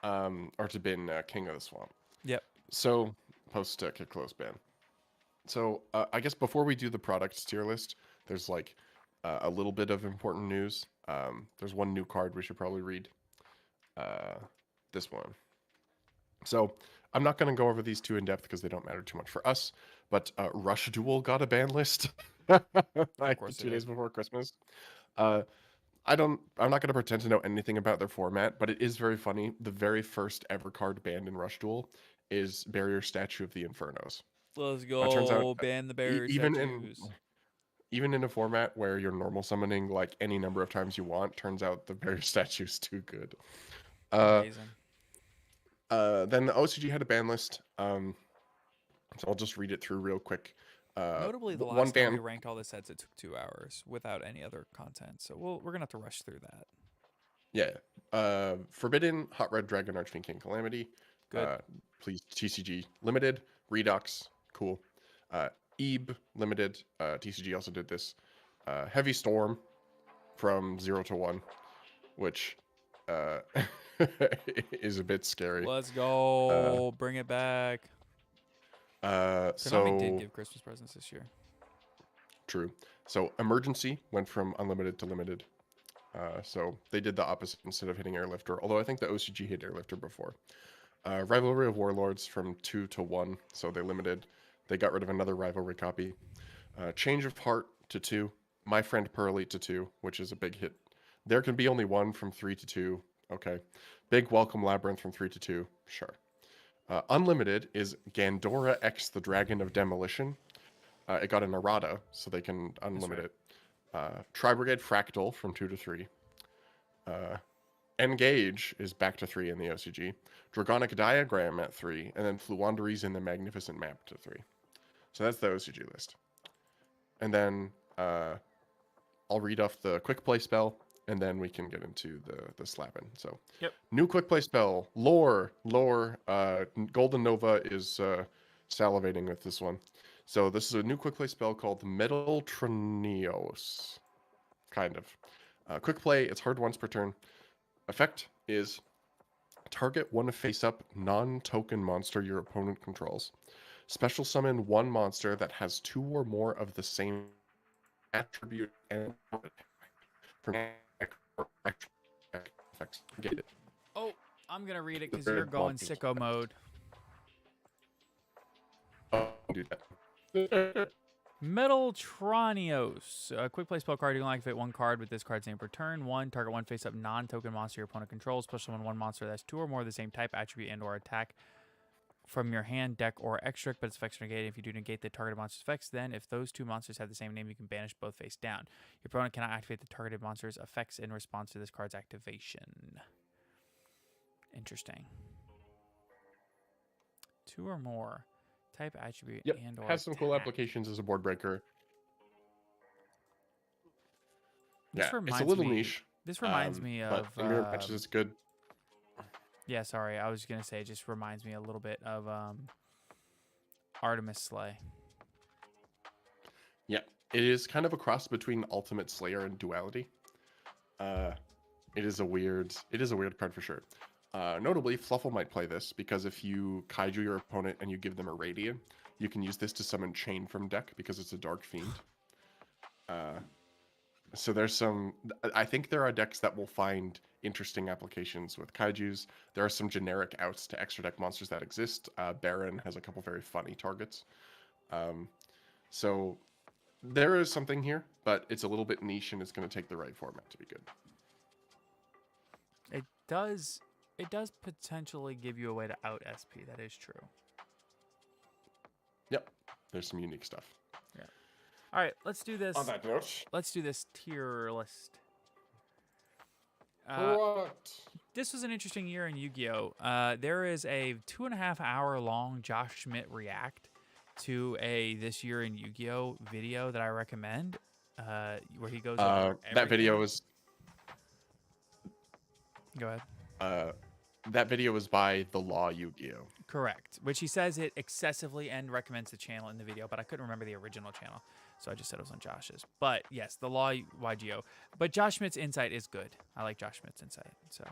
Or to bin King of the Swamp. Yep. So post Kick Close ban. So I guess before we do the products tier list, there's like a little bit of important news. There's one new card we should probably read. This one. So I'm not going to go over these 2 in depth because they don't matter too much for us. But Rush Duel got a ban list. Like course it 2 days did. before Christmas. Uh, I'm not going to pretend to know anything about their format, but it is very funny. The very first ever card banned in Rush Duel is Barrier Statue of the Infernos. Let's Turns out, go. Ban the barrier statues. even in a format where you're normal summoning like any number of times you want, turns out the Barrier Statue's too good. Uh, Amazing. then the OCG had a ban list. So I'll just read it through real quick. Notably, the One last time we ban. ranked all the sets, it took 2 hours without any other content. So we're gonna have to rush through that. Yeah. Forbidden, Hot Red Dragon, Archfiend King Calamity. Good. Please, TCG Limited. Redux, cool. Ebe Limited. TCG also did this. Heavy Storm from 0 to 1, which uh, is a bit scary. Let's go. Bring it back. Konami did So give Christmas presents this year. true. So Emergency went from unlimited to limited. So they did the opposite instead of hitting Airlifter, although I think the OCG hit Airlifter before. Rivalry of Warlords from 2 to 1, so they limited. They got rid of another rivalry copy. Change of Heart to 2. My Friend Pearly to 2, which is a big hit. There can be only one from 3 to 2. Okay. Big Welcome Labyrinth from 3 to 2. Sure. Unlimited is Gandora X the Dragon of Demolition. It got an errata, so they can unlimit it. Tri-Brigade Fractal from 2 to 3. Engage is back to 3 in the OCG. Dragonic Diagram at 3. And then Fluanderies in the Magnificent Map to 3. So that's the OCG list. And then I'll read off the quick play spell, and then we can get into the slapping. So, Yep. New quick play spell. Lore. Golden Nova is salivating with this one. So this is a new quick play spell called Metal Tronios. Kind of. Quick play, it's hard once per turn. Effect is target one face-up non-token monster your opponent controls. Special summon one monster that has 2 or more of the same attribute and effects. Get it. Oh, I'm gonna read it because you're going sicko mode. Do that. Metal Tronios. A quick play spell card. You can activate one card with this card's name per turn. 1. Target one face-up non-token monster your opponent controls. Special summon one monster that has 2 or more of the same type, attribute, and/or attack from your hand, deck, or extra, but its effects are negated. If you do negate the targeted monster's effects, then if those 2 monsters have the same name, you can banish both face down. Your opponent cannot activate the targeted monster's effects in response to this card's activation. Interesting. 2 or more. Type, attribute, Yep, and/or has some cool attack. applications as a board breaker. This Yeah, reminds it's a little me, niche. This reminds me of. But in mirror matches, it's good. Yeah, sorry. I was going to say it just reminds me a little bit of Artemis Slay. Yeah, it is kind of a cross between Ultimate Slayer and Duality. It is a weird card for sure. Notably, Fluffle might play this because if you kaiju your opponent and you give them a Radiant, you can use this to summon Chain from deck because it's a Dark Fiend. So there's some. I think there are decks that will find interesting applications with kaijus. There are some generic outs to extra deck monsters that exist. Baron has a couple very funny targets. So there is something here, but it's a little bit niche and it's going to take the right format to be good. It does potentially give you a way to out SP. That is true. Yep, there's some unique stuff. Yeah. All right, let's do this. On that note, let's do this tier list. This was an interesting year in YuGiOh. There is a 2.5 hour long Josh Schmidt react to a This Year in YuGiOh video that I recommend, where he goes over that video was. Go ahead. That video was by The Law YuGiOh. Correct. Which he says it excessively and recommends the channel in the video, but I couldn't remember the original channel, so I just said it was on Josh's. But yes, The Law YuGiOh. But Josh Schmidt's insight is good. I like Josh Schmidt's insight. So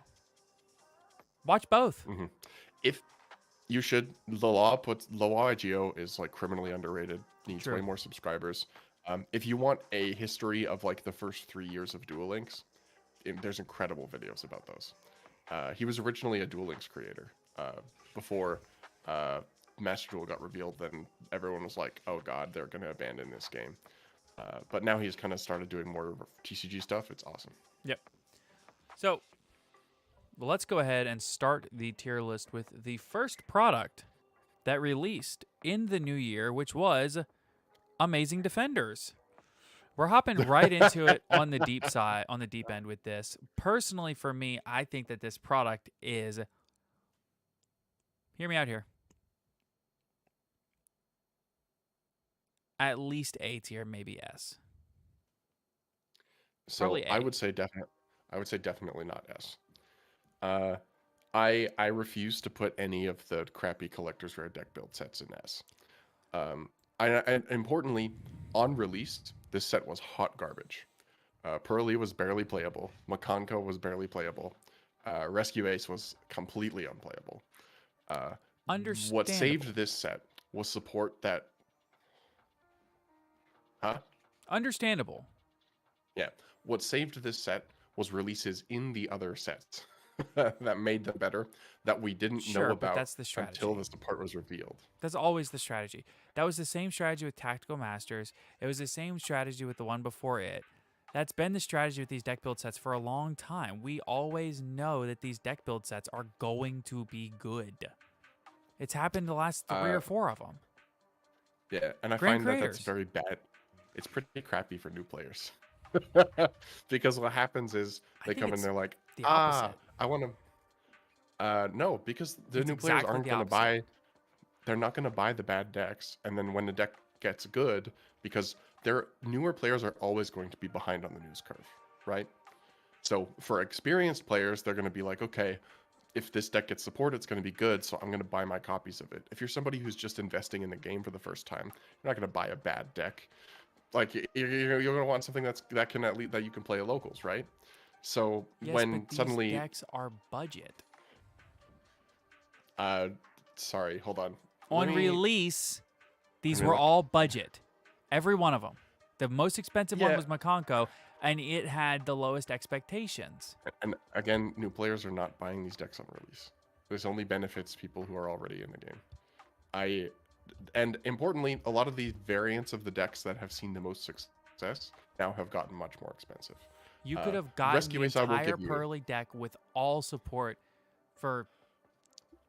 watch both. Mm-hmm. If you should, The Law YuGiOh is like criminally underrated. Needs way more subscribers. If you want a history of like the first 3 years of Duel Links, there's incredible videos about those. He was originally a Duel Links creator. Before Master Duel got revealed, then everyone was like, oh god, they're going to abandon this game. But now he's kind of started doing more TCG stuff. It's awesome. Yep. So let's go ahead and start the tier list with the first product that released in the new year, which was Amazing Defenders. We're hopping right into it on the deep side, on the deep end with this. Personally, for me, I think that this product is, hear me out here, at least A tier, maybe S. So Probably A. I would say definitely not S. I refuse to put any of the crappy collector's rare deck build sets in S. And importantly, on release, this set was hot garbage. Pearly was barely playable. Makanko was barely playable. Rescue Ace was completely unplayable. Understandable. What saved this set was support that. Huh? Understandable. Yeah. What saved this set was releases in the other sets that made them better that we didn't know But about that's the strategy. until the support was revealed. That's always the strategy. That was the same strategy with Tactical Masters. It was the same strategy with the one before it. That's been the strategy with these deck build sets for a long time. We always know that these deck build sets are going to be good. It's happened the last 3 or 4 of them. Yeah, and I Grand find that creators. that's very bad. It's pretty crappy for new players. Because what happens is they come in, they're like, the opposite. I want to. No, because the It's new players exactly aren't the going to opposite. buy. They're not going to buy the bad decks, and then when the deck gets good, because their newer players are always going to be behind on the news curve, right? So for experienced players, they're going to be like, okay, if this deck gets support, it's going to be good, so I'm going to buy my copies of it. If you're somebody who's just investing in the game for the first time, you're not going to buy a bad deck. Like you're going to want something that can at least that you can play at locals, right? So Yes, when but these suddenly decks are budget. sorry, hold on. On release, these were look. all budget. Every one of them. The most expensive one Yeah. was Makanko, and it had the lowest expectations. And again, new players are not buying these decks on release. This only benefits people who are already in the game. And importantly, a lot of these variants of the decks that have seen the most success now have gotten much more expensive. You could have gotten Rescue the Ace I will entire give you. Pearly deck with all support for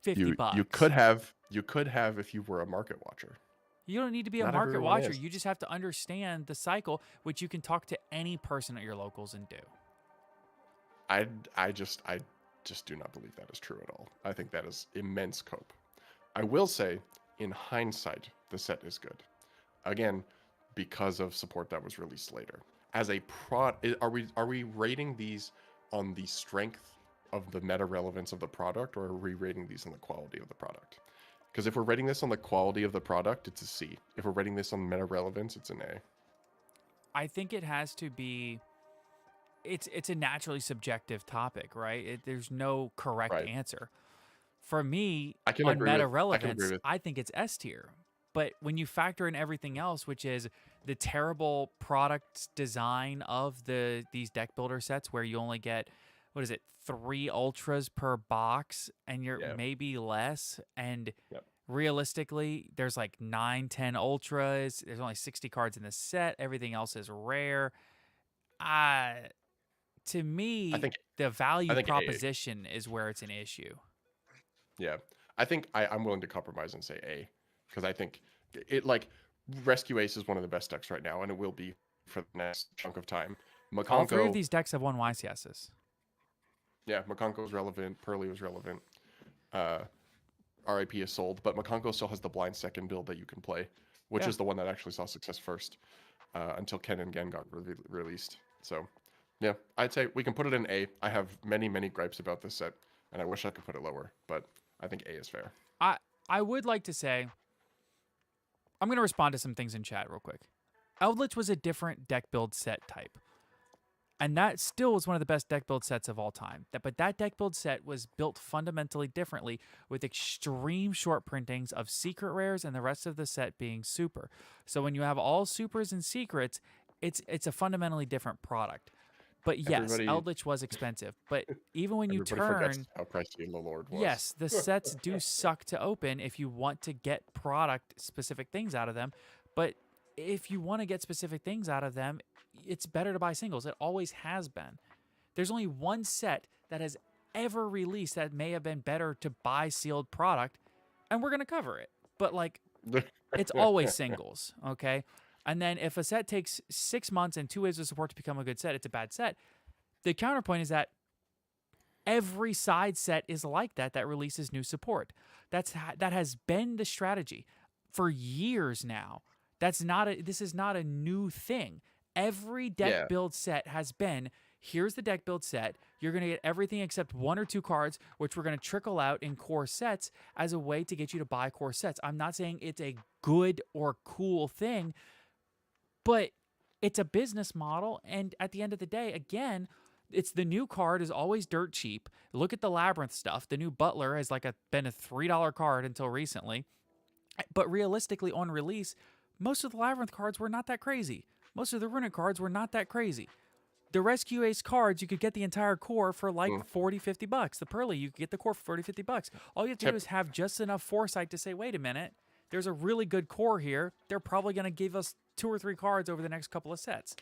$50. You could have if you were a market watcher. You don't need to be a Not market everyone watcher. is. You just have to understand the cycle, which you can talk to any person at your locals and do. I just do not believe that is true at all. I think that is immense cope. I will say, in hindsight, the set is good. Again, because of support that was released later. As a are we rating these on the strength of the meta relevance of the product, or are we rating these on the quality of the product? Because if we're rating this on the quality of the product, it's a C. If we're rating this on meta relevance, it's an A. I think it has to be. It's a naturally subjective topic, right? There's no correct answer. For me, on meta relevance, I think it's S tier. But when you factor in everything else, which is the terrible product design of these deck builder sets, where you only get 3 ultras per box, and you're maybe less, and realistically, there's like 9-10 ultras. There's only 60 cards in the set. Everything else is rare. To me, the value proposition is where it's an issue. Yeah, I think I'm willing to compromise and say A, because I think it, like, Rescue Ace is one of the best decks right now, and it will be for the next chunk of time. Makanko, all 3 of these decks have won YCSs. Yeah, Makanko was relevant. Pearly was relevant. RIP is sold, but Makanko still has the blind second build that you can play, which is the one that actually saw success first, until Ken and Gen got released. So, yeah, I'd say we can put it in A. I have many, many gripes about this set, and I wish I could put it lower, but I think A is fair. I would like to say, I'm going to respond to some things in chat real quick. Eldritch was a different deck build set type. And that still was one of the best deck build sets of all time. But that deck build set was built fundamentally differently, with extreme short printings of secret rares and the rest of the set being super. So when you have all supers and secrets, it's a fundamentally different product. But yes, Eldritch was expensive. But even when you turn, how pricey the Lord was. Yes, the sets do suck to open if you want to get product specific things out of them. But if you want to get specific things out of them, it's better to buy singles. It always has been. There's only one set that has ever released that may have been better to buy sealed product, and we're gonna cover it. But like, it's always singles, okay? And then if a set takes 6 months and 2 waves of support to become a good set, it's a bad set. The counterpoint is that every side set is like that releases new support. That has been the strategy for years now. This is not a new thing. Every deck build set has been, here's the deck build set. You're going to get everything except 1 or 2 cards, which we're going to trickle out in core sets as a way to get you to buy core sets. I'm not saying it's a good or cool thing, but it's a business model. And at the end of the day, again, it's the new card is always dirt cheap. Look at the Labyrinth stuff. The new Butler has been a $3 card until recently. But realistically, on release, most of the Labyrinth cards were not that crazy. Most of the Runic cards were not that crazy. The Rescue Ace cards, you could get the entire core for like $40, $50. The Pearly, you could get the core for $40, $50. All you have to do is have just enough foresight to say, wait a minute, there's a really good core here. They're probably going to give us 2 or 3 cards over the next couple of sets.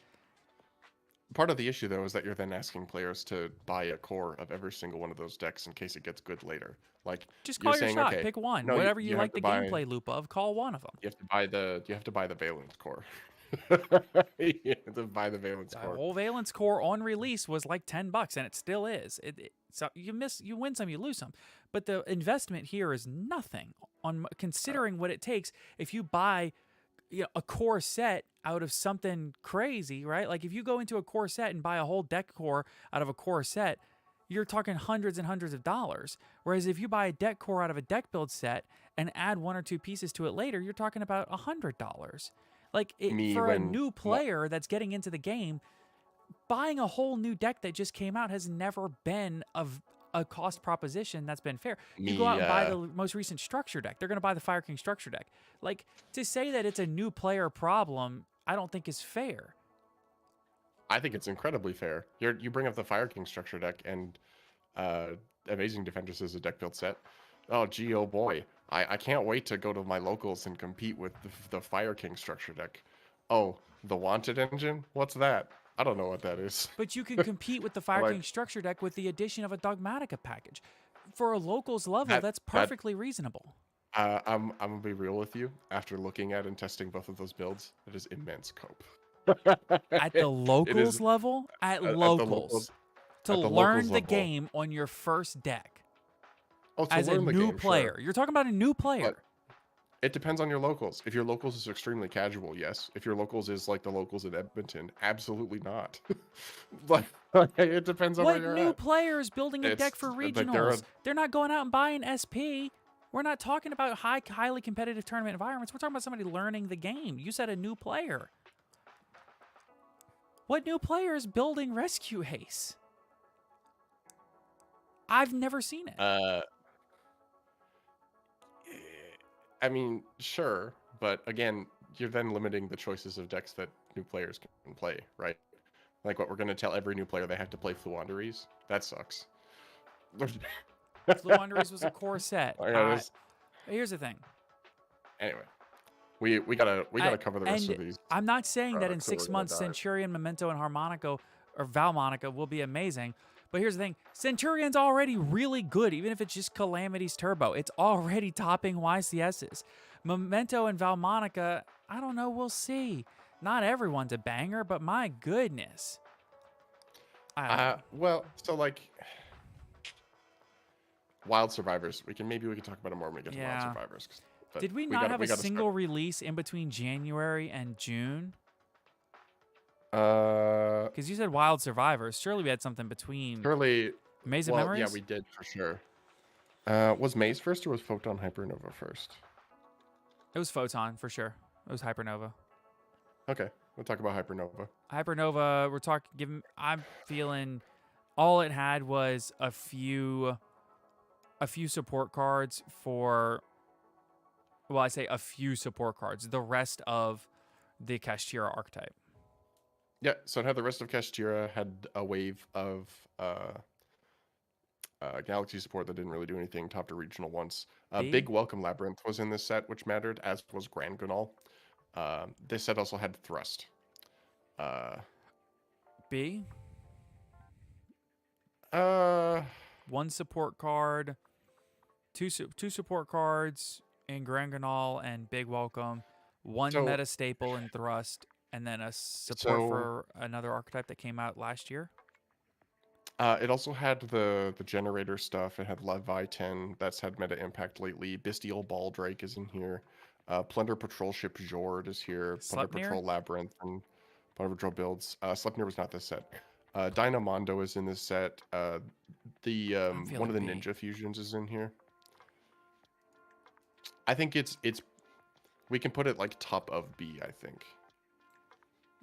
Part of the issue, though, is that you're then asking players to buy a core of every single one of those decks in case it gets good later. Like, just call your saying, shot. okay, Pick one. no, Whatever you like the buy, gameplay loop of, call one of them. You have to buy the Valence core. You have to buy the Valence core. The whole Valence core on release was like $10, and it still is. So you win some, you lose some. But the investment here is nothing on considering what it takes if you buy a core set out of something crazy, right? Like if you go into a core set and buy a whole deck core out of a core set, you're talking hundreds and hundreds of dollars. Whereas if you buy a deck core out of a deck build set and add 1 or 2 pieces to it later, you're talking about $100. Like for a new player that's getting into the game, buying a whole new deck that just came out has never been a cost proposition that's been fair. You go out and buy the most recent structure deck. They're going to buy the Fire King structure deck. Like, to say that it's a new player problem, I don't think is fair. I think it's incredibly fair. You bring up the Fire King structure deck, and Amazing Defenders is a deck build set. Oh, gee, oh boy. I can't wait to go to my locals and compete with the Fire King structure deck. Oh, the Wanted engine? What's that? I don't know what that is. But you can compete with the Fire King structure deck with the addition of a Dogmatica package. For a locals level, that's perfectly reasonable. I'm going to be real with you. After looking at and testing both of those builds, it is immense cope. At the locals level? At locals. To learn the game on your first deck. Oh, as a new player. Sure. You're talking about a new player. But it depends on your locals. If your locals is extremely casual, yes. If your locals is like the locals in Edmonton, absolutely not. Like it depends on where you're at. What new player is building a deck for regionals? They're not going out and buying SP. We're not talking about highly competitive tournament environments. We're talking about somebody learning the game. You said a new player. What new player is building Rescue Ace? I've never seen it. I mean, sure, but again, you're then limiting the choices of decks that new players can play, right? Like what we're going to tell every new player they have to play Fluanderies? That sucks. Fluanderies was a core set. Here's the thing. Anyway, we gotta cover the rest of these. I'm not saying that in 6 months Centurion, Memento, and Harmonica or Valmonica will be amazing. But here's the thing. Centurion's already really good, even if it's just Calamity's Turbo. It's already topping YCS's. Memento and Valmonica, I don't know, we'll see. Not everyone's a banger, but my goodness. Well, so like Wild Survivors, we can talk about it more when we get to Wild Survivors. Did we not have a single release in between January and June? Because you said Wild Survivors. Surely we had something between. Maze of Memories? Yeah, we did for sure. Was Maze first or was Photon Hypernova first? It was Photon for sure. It was Hypernova. Okay, we'll talk about Hypernova. Hypernova, I'm feeling all it had was a few support cards for. Well, I say a few support cards. The rest of the Kashtira archetype. Yeah, so it had the rest of Kashtira, had a wave of Galaxy support that didn't really do anything, top to regional once. Big Welcome Labyrinth was in this set, which mattered, as was Grand Gunal. This set also had Thrust. Uh, B. uh, One support card, two support cards in Granganol and Big Welcome, one so meta staple in Thrust, and then a support so for another archetype that came out last year. it also had the generator stuff. It had Leviathan that's had meta impact lately. Bestial Baldrake is in here. Plunder Patrol Ship Jord is here. Plunder Sleipnir? Patrol Labyrinth and Plunder Patrol builds. Sleipnir was not this set. Dynamondo is in this set. The I'm one feeling of the B. ninja fusions is in here. I think it's we can put it like top of B, I think.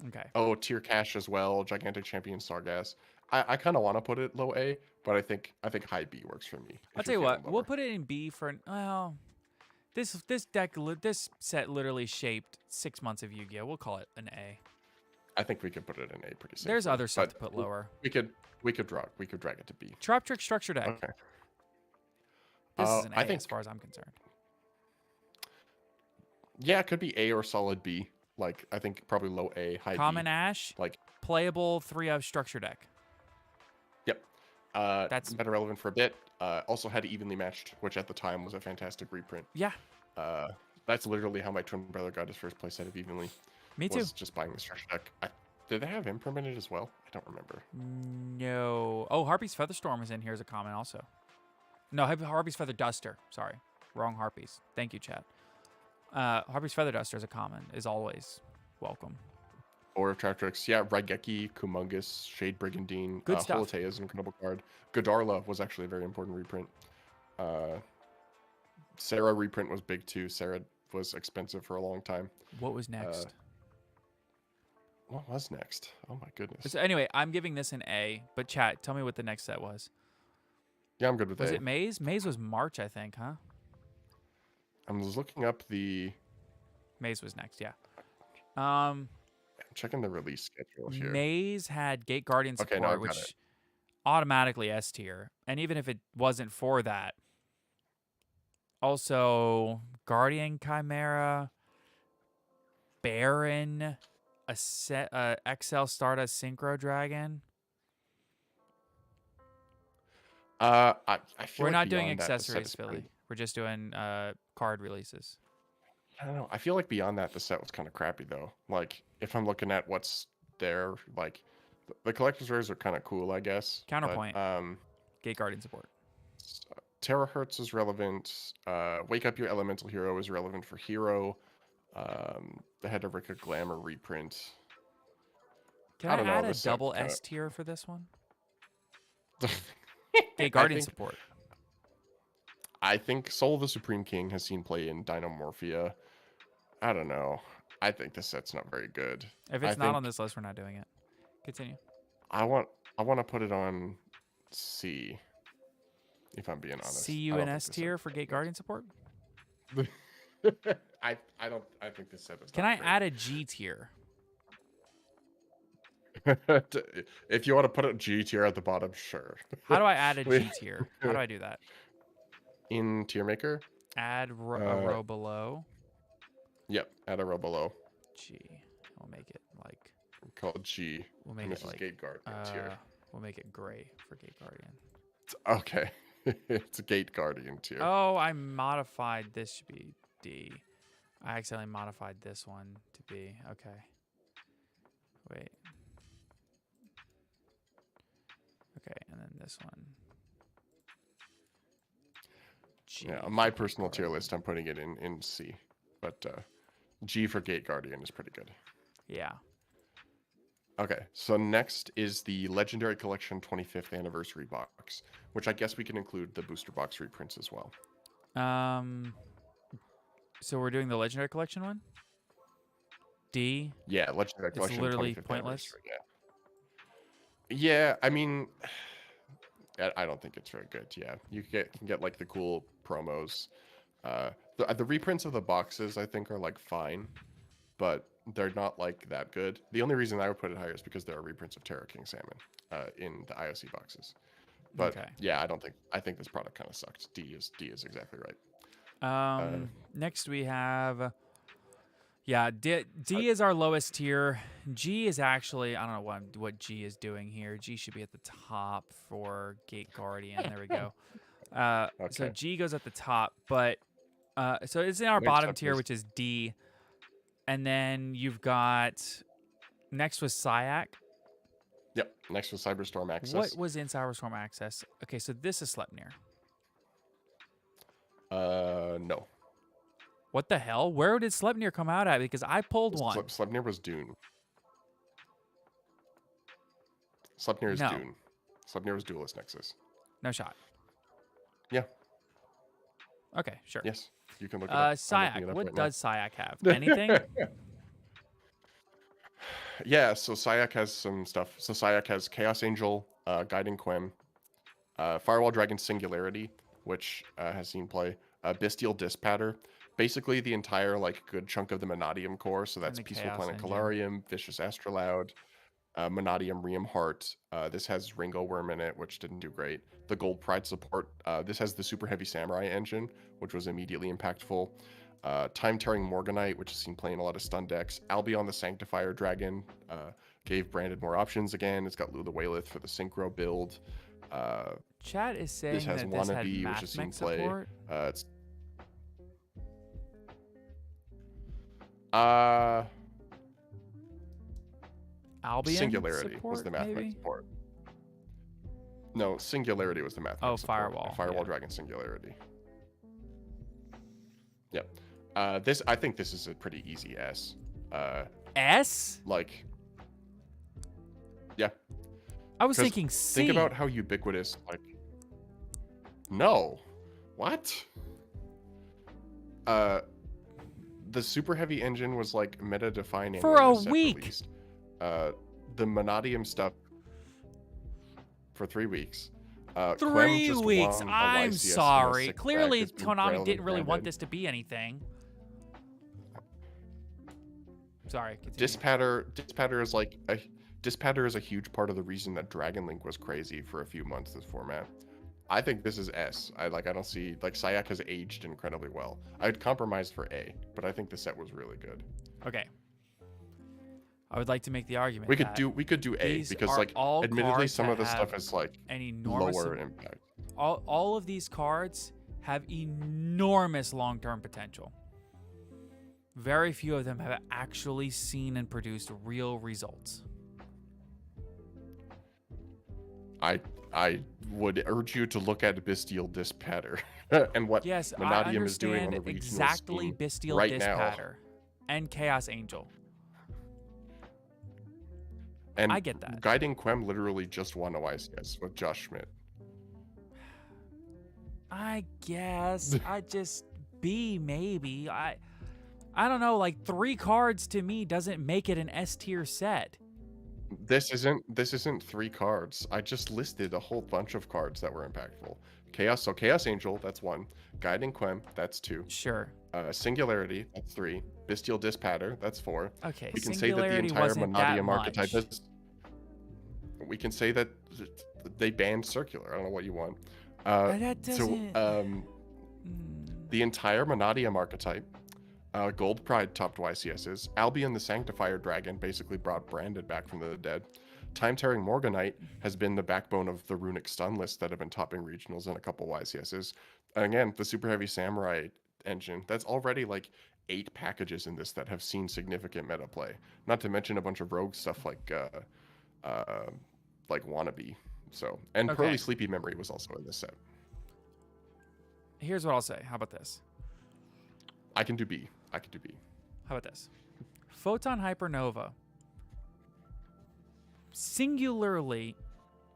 Okay. Oh, Tier Cash as well. Gigantic Champion Sargass. I kind of want to put it low A, but I think high B works for me. I'll if tell you're you what. feeling We'll lower. put it in B for well. This set literally shaped 6 months of Yu-Gi-Oh. We'll call it an A. I think we could put it in A pretty safely. There's other stuff but to put lower. We could drag it to B. Drop Trick Structure Deck. Okay. This is an A I think as far as I'm concerned. yeah, it could be A or solid B. Like I think probably low A, high Common B. Ash, Like playable 3-of structure deck. yep. That's meta relevant for a bit. Also had Evenly Matched, which at the time was a fantastic reprint. yeah. That's literally how my twin brother got his first play set of Evenly. Me too. Was just buying the structure deck. Did they have Impermanent as well? I don't remember. No. Oh, Harpy's Featherstorm is in here as a common also. No, Harpy's Feather Duster. Sorry. Wrong Harpies. Thank you, chat. Harpy's Feather Duster is a common. Is always welcome. Or Tractrix. Yeah, Raigeki, Kumungus, Shade Brigandine. Good stuff. Holotea is an incredible card. Godarla was actually a very important reprint. Sarah reprint was big too. Sarah was expensive for a long time. What was next? What was next? Oh my goodness. So anyway, I'm giving this an A, but chat, tell me what the next set was. Yeah, I'm good with Was A. it Maze? Maze was March, I think, huh? I'm just looking up the... Maze was next, yeah. I'm checking the release schedule here. Maze had Gate Guardian Okay, support, now I've got which it. automatically S tier. And even if it wasn't for that, also Guardian Chimera, Baron, a set XL Stardust Synchro Dragon. I feel We're like not doing beyond that, the set accessories, is Philly. pretty- We're just doing card releases. I don't know. I feel like beyond that, the set was kind of crappy though. Like if I'm looking at what's there, like the collector's rares are kind of cool, I guess. Counterpoint. But, Gate Guardian support. Terahertz is relevant. Wake Up Your Elemental Hero is relevant for Hero. The Hedorika Glamour reprint. Can I I, don't know, add a this set double kinda- S tier for this one? I Gate Guardian think- support. I think Soul of the Supreme King has seen play in Dynamorphia. I don't know. I think this set's not very good. If it's not on this list, we're not doing it. Continue. I want to put it on C. If I'm being honest. C I U don't and think S this tier set's for that Gate good. Guardian support? I think this set is. Can I add a G tier? If you want to put a G tier at the bottom, sure. How do I add a G tier? How do I do that? In tier maker? Add a row below. Yep, add a row below. G. We'll make it like. Called G. We'll And make this it is like. Gate Guardian tier. We'll make it gray for Gate Guardian. Okay. It's a Gate Guardian tier. Oh, I modified this should be D. I accidentally modified this one to B. Okay. Wait. Okay, and then this one. G Yeah, for my Gate personal tier Guardian. list, I'm putting it in C. But G for Gate Guardian is pretty good. Yeah. Okay, so next is the Legendary Collection 25th Anniversary box, which I guess we can include the booster box reprints as well. So we're doing the Legendary Collection one? D? Yeah, Legendary Collection literally 25th pointless? Anniversary, yeah, I mean, I don't think it's very good. Yeah, you can get like the cool promos. The reprints of the boxes I think are like fine, but they're not like that good. The only reason I would put it higher is because there are reprints of Terra King Salmon in the IOC boxes. But Okay. yeah, I think this product kind of sucked. D is exactly right. Next we have Yeah, D is our lowest tier. G is actually, I don't know what G is doing here. G should be at the top for Gate Guardian. There we go. So Okay. G goes at the top, but so it's in our Wait, bottom so tier, which is D. And then you've got, next was Syac. Yep. Next was Cyberstorm Access. What was in Cyberstorm Access? Okay, so this is Sleipnir. No. What the hell? Where did Sleipnir come out at? Because I pulled one. Sleipnir was Dune. Sleipnir is No. Dune. Sleipnir was Duelist Nexus. No shot. Yeah. Okay, sure. Yes. You can look it up. I'm looking Syac. it up What right now. does Syac have? Anything? Yeah, so Syac has some stuff. So Syac has Chaos Angel, Guiding Quem, Firewall Dragon Singularity, which has seen play, Bestial Dispatter, basically the entire like good chunk of the Monadium core. So that's the Peaceful Chaos Planet Engine. Calarium, Vicious Astrolaud, Monadium Ream Heart. This has Ringo Worm in it, which didn't do great. The Gold Pride support. This has the Super Heavy Samurai engine, which was immediately impactful. Time Tearing Morganite, which has seen play in a lot of stun decks. Albion the Sanctifier Dragon gave Branded more options again. It's got Lu the Waylith for the Synchro build. Chat is saying This has that this had Wannabe, which has seen Mathmech play. support. It's Albion Singularity support, was the Mathmech maybe? support. No, Singularity was the Mathmech Oh, support. Firewall, Firewall yeah. Dragon Singularity. Yep. I think this is a pretty easy S. S? Like, yeah. I was 'Cause thinking C. Think about how ubiquitous, like, no. What? The Super Heavy engine was like meta defining For when a the set week. released. The Monadium stuff for 3 weeks. Quem 3 just weeks. won a I'm YCS in a sorry. sick Clearly, deck. It's been Konami barely didn't really want branded. this to be anything. Sorry. Continue. Dispatter is like Dispatter is a huge part of the reason that Dragon Link was crazy for a few months this format. I think this is S. I don't see, like, Syac has aged incredibly well. I'd compromised for A, but I think the set was really good. Okay. I would like to make the argument We could that do A these because, are like, all admittedly cards some that of the stuff have is like an enormous lower impact. all of these cards have enormous long-term potential. Very few of them have actually seen and produced real results. I would urge you to look at Bestial Dispatter and what Yes, I Monadium is doing on understand the regional exactly scene Bestial right now. Dispatter and Chaos Angel. And I get that. Guiding Quem literally just won a YCS with Josh Schmidt. I guess I just B maybe. I don't know, like 3 cards to me doesn't make it an S tier set. This isn't 3 cards. I just listed a whole bunch of cards that were impactful. Chaos Angel, that's 1. Guiding Quem, that's 2. Sure. Singularity, that's 3. Bestial Dispatter, that's 4. Okay, We can say that the Singularity entire wasn't that Monadium archetype much. is. We can say that they banned Circular. I don't know what you want. That doesn't. The entire Monadium archetype, Gold Pride topped YCSs. Albion the Sanctifier Dragon basically brought Branded back from the dead. Time Tearing Morganite has been the backbone of the Runic stun lists that have been topping regionals in a couple YCSs. And again, the Super Heavy Samurai engine, that's already like 8 packages in this that have seen significant meta play. Not to mention a bunch of rogue stuff like Wannabe. So, and Okay. Pearly Sleepy Memory was also in this set. Here's what I'll say. How about this? I can do B. How about this? Photon Hypernova singularly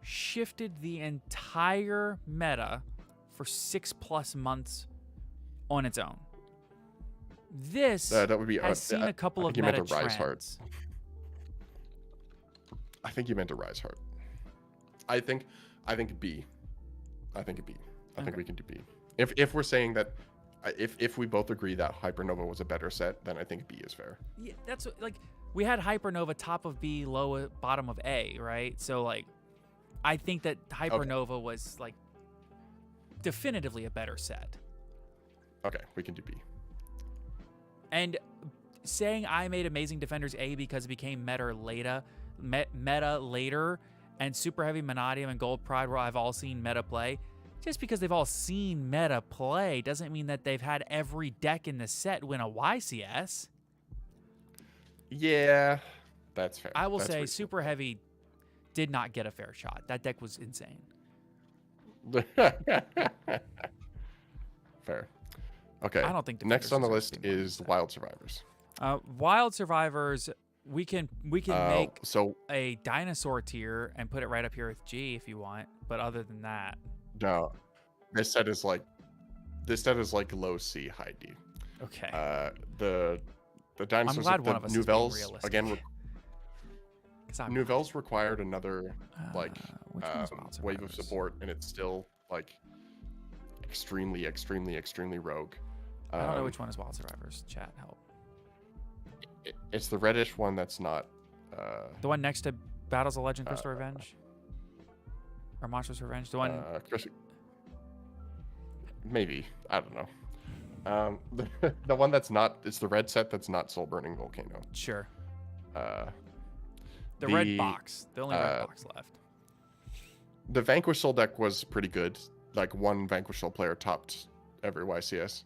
shifted the entire meta for 6+ months on its own. This That would be has seen a couple of you meant meta to Rise Heart. trends. I think you meant to Rise Heart. I think B. I think B. I think Okay. we can do B. If we're saying that, if we both agree that Hypernova was a better set, then I think B is fair. Yeah, that's what, like, we had Hypernova top of B, bottom of A, right? So like, I think that Hypernova was like definitively a better set. Okay, we can do B. And saying I made Amazing Defenders A because it became meta later, and Super Heavy, Monadium, and Gold Pride, where I've all seen meta play. Just because they've all seen meta play doesn't mean that they've had every deck in the set win a YCS. Yeah, that's fair. I will That's say reasonable. Super Heavy did not get a fair shot. That deck was insane. Fair. Okay. I don't think next on the Defenders list deserve to be is more Wild Survivors. Wild Survivors. We can make So a dinosaur tier and put it right up here with G if you want. But other than that, no, this set is like low C, high D. okay. The dinosaurs, glad the one of us is being Nouvelles realistic. again. 'Cause I'm- Nouvelles required another which one's Wild wave of Survivors? support, and it's still like extremely rogue. I don't know which one is Wild Survivors. Chat, help. It's the reddish one that's not. The one next to Battles of Legend, Crystal Revenge, or Monstrous Revenge. The one. Maybe, I don't know. The one that's not. It's the red set that's not Soul Burning Volcano. Sure. The red box. The only red box left. The Vanquish Soul deck was pretty good. Like one Vanquish Soul player topped every YCS.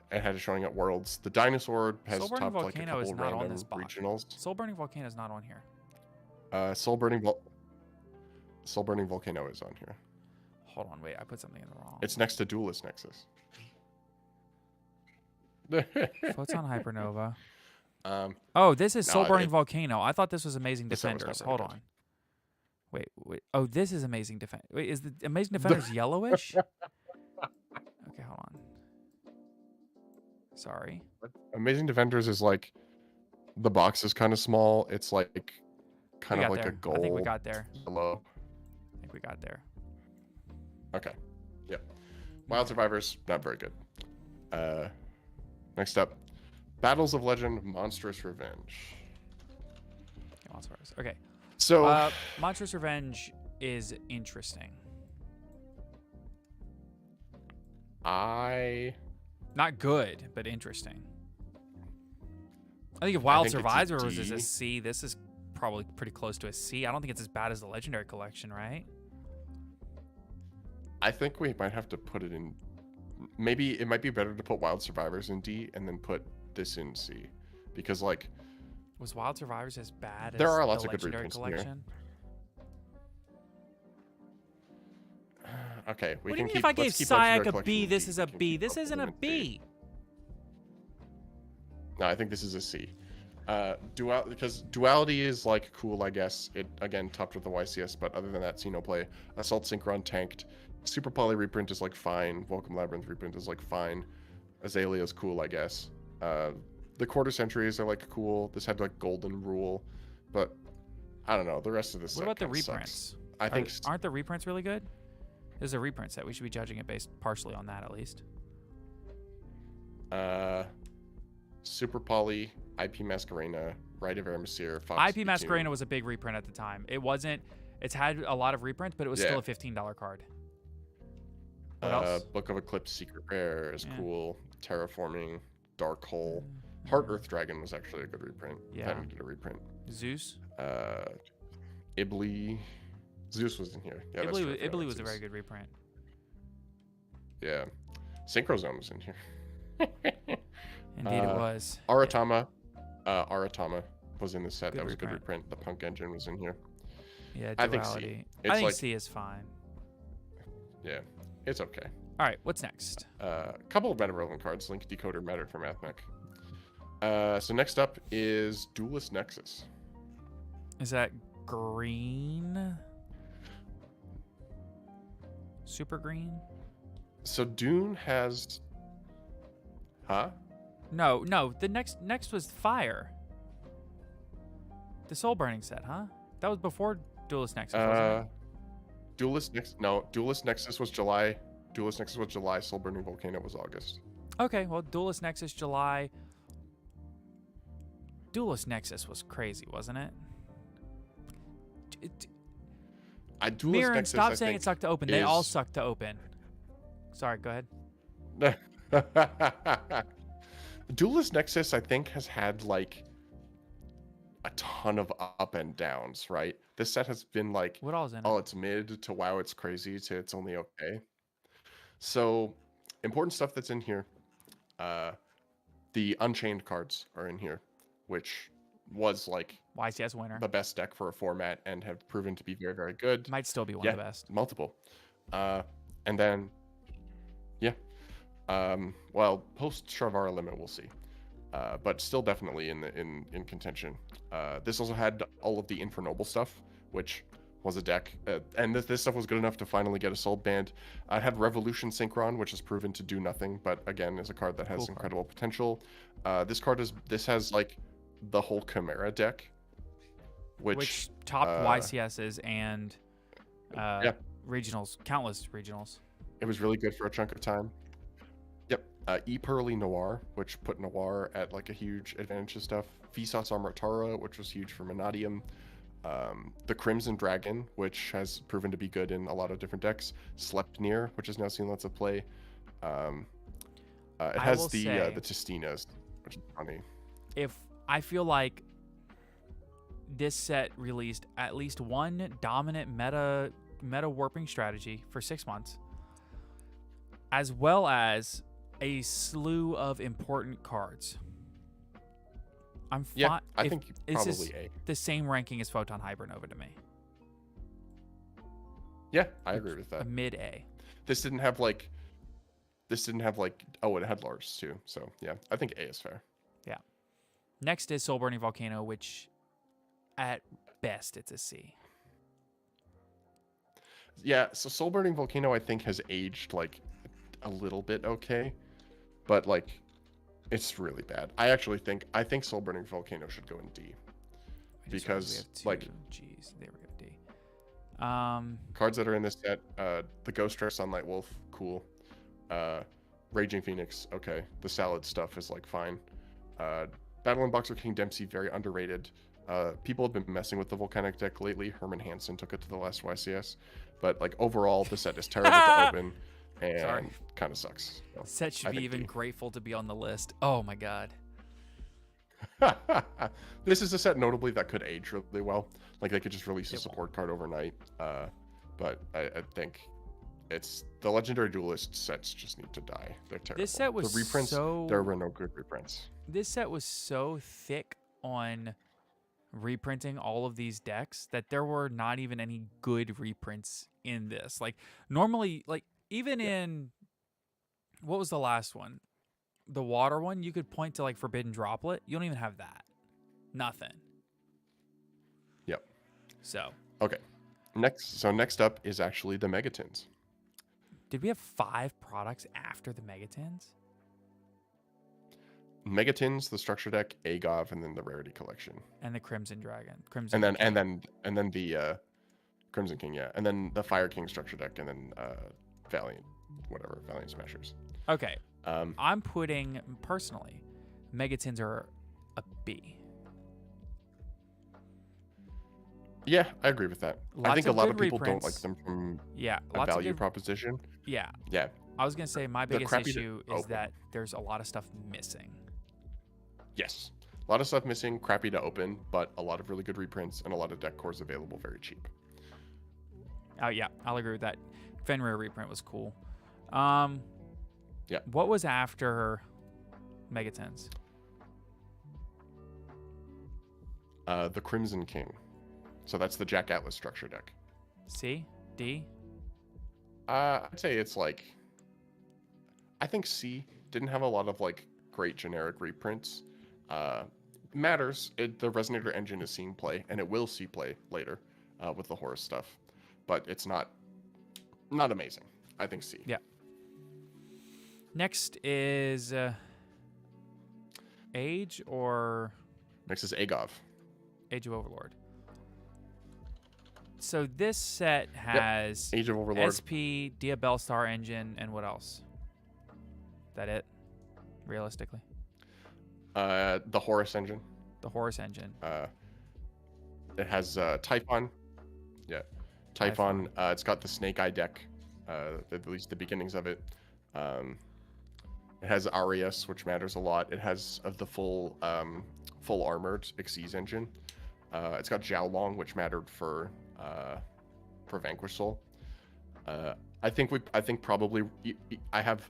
It had a showing at Worlds. The Dinosaur has Soul Burning topped like a Volcano couple is not on random this box. regionals. Soul Burning Volcano is not on here. Soul Burning Volcano is on here. Hold on, wait. I put something in the wrong. It's next to Duelist Nexus. Photon Hypernova. Um, Oh, this is no, Soul Burning Volcano. I thought this was Amazing This set was Defenders. not Hold very on. Wait. Oh, this is Amazing Defend. Wait, is the Amazing Defenders yellowish? Okay, hold on. Sorry. Amazing Defenders is like the box is kind of small. It's like kind of like there. a gold. I think we got there. Yellow. I think we got there. Okay. Yep. Wild Survivors, not very good. Next up, Battles of Legend, Monstrous Revenge. Okay, Monstrous Revenge. Okay. So Monstrous Revenge is interesting. Not good, but interesting. I think if Wild think it's a Survivors is D. a C, this is probably pretty close to a C. I don't think it's as bad as the Legendary Collection, right? I think we might have to put it in. Maybe it might be better to put Wild Survivors in D and then put this in C, because like Was Wild Survivors as bad as there are lots the of good Legendary reprints in here. Collection? Okay, we What do you can mean keep. if I gave let's keep Legendary Syac a Collection B, in this D. is a We can B. keep This both of isn't them a in B. No, I think this is a C. Because Duality is like cool, I guess. It again topped with the YCS, but other than that, Xenoplay, Assault Synchron tanked. Super Poly reprint is like fine. Welcome Labyrinth reprint is like fine. Azalea is cool, I guess. The Quarter Centuries are like cool. This had like Golden Rule, but I don't know. The rest of this. What set about the kinda reprints? Sucks. I think Aren't the reprints really good? This is a reprint set. We should be judging it based partially on that at least. Super Poly, IP Masquerena, Rite of Eremsir, Fox IP Masquerena was a big reprint at the time. It wasn't. It's had a lot of reprints, but it was still a $15 card. What else? Book of Eclipse Secret Rare is Yeah. cool. Terraforming, Dark Hole, Heart Earth Dragon was actually a good reprint. Yeah. That needed a reprint. Zeus. Ibly, Zeus was in here. Yeah, that's true, I forgot Ibly about was a Zeus. very good reprint. Yeah, Synchrozone was in here. Indeed, it was. Aratama, Aratama was in this set. Good That was a good reprint. reprint. The Punk Engine was in here. Yeah, I think C. Duality. It's I think like- C is fine. Yeah, it's okay. All right, what's next? A couple of meta-relevant cards. Link Decoder mattered for MathMech. So next up is Duelist Nexus. Is that green? Super green? So Dune has... Huh? No. The next was fire. The Soul Burning set, huh? That was before Duelist Nexus, wasn't it? Duelist Nexus was July. Duelist Nexus was July. Soul Burning Volcano was August. Okay, well, Duelist Nexus July. Duelist Nexus was crazy, wasn't it? Duelist Mirren, Nexus, stop I saying think, it sucked to open. They all is- suck to open. Sorry, go ahead. Duelist Nexus, I think, has had like a ton of up and downs, right? This set has been like, What all's in oh, it? it's mid to wow, it's crazy to it's only okay. So important stuff that's in here. The Unchained cards are in here, which was like YCS winner. the best deck for a format and have proven to be very, very good. Might still be one Yeah, of the best. multiple. And then, yeah. Well, post Sharvara limit, we'll see. But still definitely in contention. This also had all of the Infernoble stuff, which was a deck, and this stuff was good enough to finally get a sold banned. It had Revolution Synchron, which has proven to do nothing, but again is a card that has Cool incredible potential. This has like the whole Chimera deck, which topped YCSs and yeah, regionals, countless regionals. it was really good for a chunk of time. Yep. Pearly Noir, which put Noir at like a huge advantage of stuff. Vsauce Armatara, which was huge for Monadium. The Crimson Dragon, which has proven to be good in a lot of different decks. Sleipnir, which has now seen lots of play. It has the Testinas, which is funny. If I feel like this set released at least one dominant meta warping strategy for 6 months, as well as a slew of important cards. I'm fine. Yeah, I think probably A. The same ranking as Photon Hybernova to me. Yeah, I agree with that. A mid A. This didn't have like. Oh, it had Lars too. So yeah, I think A is fair. Yeah. Next is Soul Burning Volcano, which at best it's a C. Yeah, so Soul Burning Volcano I think has aged like a little bit okay, but like it's really bad. I think Soul Burning Volcano should go in D. Because like G's, there we go, D. Cards that are in this set, the Ghost Rare Sunlight Wolf, cool. Raging Phoenix, okay. The Salad stuff is like fine. Battle and Boxer King Dempsey, very underrated. People have been messing with the Volcanic deck lately. Herman Hansen took it to the last YCS. But like overall, the set is terrible to open and kind of sucks. So, set should be even grateful to be on the list. Oh my god. This is a set notably that could age really well. Like they could just release a support card overnight. But I think it's the Legendary Duelist sets just need to die. They're terrible. This set was the reprints. There were no good reprints. This set was so thick on reprinting all of these decks that there were not even any good reprints in this. Like normally, like even in what was the last one? The water one, you could point to like Forbidden Droplet. You don't even have that. Nothing. Yep. So. Okay. Next up is actually the Megatins. Did we have 5 products after the Megatins? Megatins, the structure deck, Agov, and then the Rarity Collection. And the Crimson Dragon. And then the Crimson King, yeah. And then the Fire King structure deck, and then Valiant Smashers. Okay. I'm putting, personally, Megatins are a B. Yeah, I agree with that. I think a lot of people don't like them from a value proposition. Yeah. Yeah. I was going to say my biggest issue is that there's a lot of stuff missing. Yes. A lot of stuff missing, crappy to open, but a lot of really good reprints and a lot of deck cores available very cheap. Oh, yeah. I'll agree with that. Fenrir reprint was cool. Yeah. What was after Megatins? The Crimson King. So that's the Jack Atlas structure deck. C? D? I'd say it's like... I think C didn't have a lot of like great generic reprints. Matters. The Resonator engine is seeing play, and it will see play later with the Horus stuff. But it's not amazing. I think C. Yeah. Next is Age or... Next is Agov. Age of Overlord. So this set has Age of Overlord, SP, Diabellstar engine, and what else? That it? Realistically? The Horus engine. The Horus engine. It has Typhon. Yeah. Typhon. It's got the Snake Eye deck. At least the beginnings of it. It has Arias, which matters a lot. It has the full armored Xyz engine. It's got Xiaolong, which mattered for Vanquish Soul. I think probably I have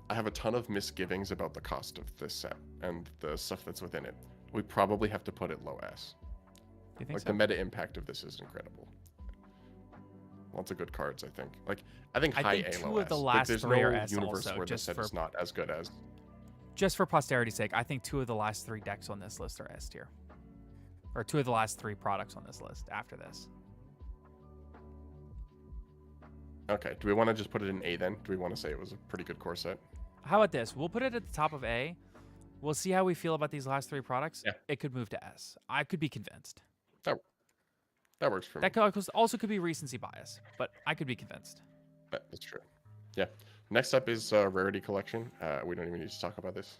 a ton of misgivings about the cost of this set and the stuff that's within it. We probably have to put it low S. Do you think Like so? the meta impact of this is incredible. Lots of good cards, I think. I think high A, two low of the S. last There's three no are S universe also, where this just set for is not as good as. just for posterity's sake. I think 2 of the last 3 decks on this list are S tier, or 2 of the last 3 products on this list after this. Okay, do we want to just put it in A then? Do we want to say it was a pretty good core set? How about this? We'll put it at the top of A. We'll see how we feel about these last 3 products. Yeah. It could move to S. I could be convinced. That works for me. That also could be recency bias, but I could be convinced. That's true. Yeah. Next up is Rarity Collection. We don't even need to talk about this.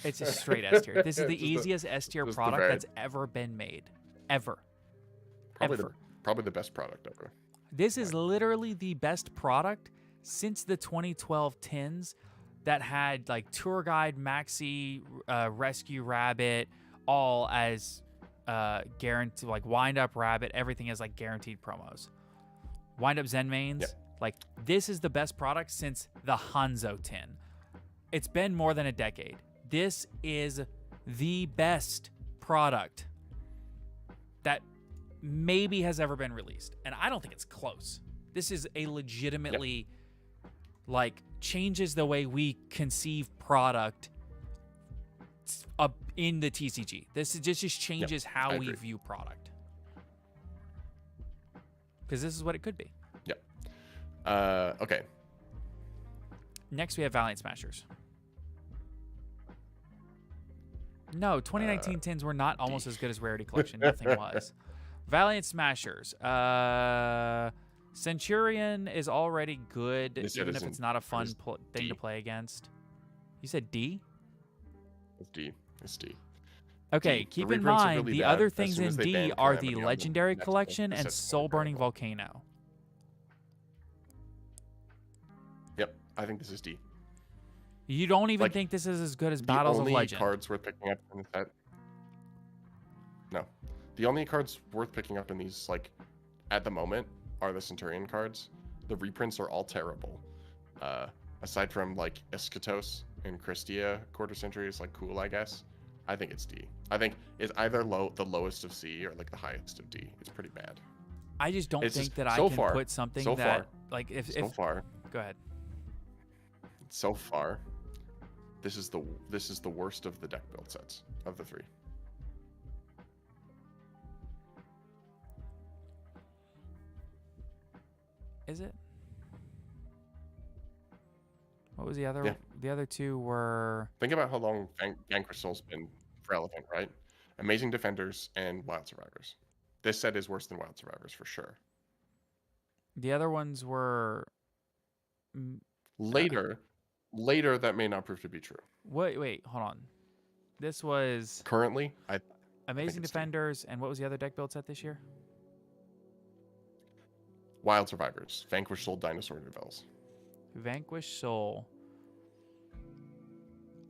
It's a straight S tier. This is the Just easiest S tier just the product very- that's ever been made. Ever. Probably the best product ever. This is literally the best product since the 2012 tins that had like Tour Guide, Maxi, Rescue Rabbit, all as guaranteed, like Wind Up Rabbit, everything is like guaranteed promos. Wind Up Zen Mains, Yep. like this is the best product since the Hanzo tin. It's been more than a decade. This is the best product that maybe has ever been released, and I don't think it's close. This is a legitimately like changes the way we conceive product up in the TCG. This is just changes how we agree. view product, because this is what it could be. Okay. Next we have Valiant Smashers. No, 2019 tins were not almost as good as Rarity Collection. Nothing was. Valiant Smashers. Centurion is already good, This even if isn't- it's not a fun is thing D. to play against. You said D? It's D. It's D. Okay, D. keep The in reprints are mind, really the bad other as things soon in as they D ban are Calamity the on them, Legendary that's Collection the and set's Soul Burning incredible. Volcano. Yep, I think this is D. You don't even Like, think this is as good as The Battles of only Legend. cards worth picking up in the set. No, the only cards worth picking up in these, like, at the moment, are the Centurion cards. The reprints are all terrible. Aside from like Eschatos and Christia Quarter Century is like cool, I guess. I think it's D. I think it's either the lowest of C or like the highest of D. It's pretty bad. I just don't It's think just- that I so can far- put something so that far- like if So far, go ahead. so far, this is the worst of the deck build sets of the 3. Is it? What was the other? Yeah. The other 2 were Think about how long Vanquish Soul's been relevant, right? Amazing Defenders and Wild Survivors. This set is worse than Wild Survivors for sure. the other ones were. Later, that may not prove to be true. Wait, hold on. This was Currently, I Amazing it's D. Defenders, and what was the other deck build set this year? Wild Survivors, Vanquish Soul, Dinosaur Novels. Vanquish Soul.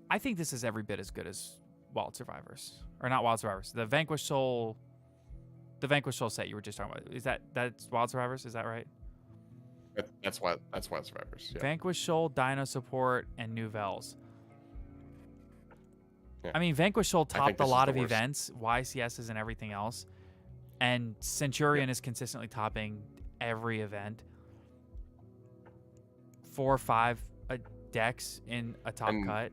I think this is every bit as good as Wild Survivors, or not Wild Survivors. The Vanquish Soul set you were just talking about. That's Wild Survivors? Is that right? That's Wild Survivors. Yeah. Vanquish Soul, Dino Support, and Nouvelles. Yeah. I mean, Vanquish Soul think topped a this is lot the of worst. events, YCSs, and everything else. And Centurion is consistently topping every event. 4 or 5 decks in a top And- cut.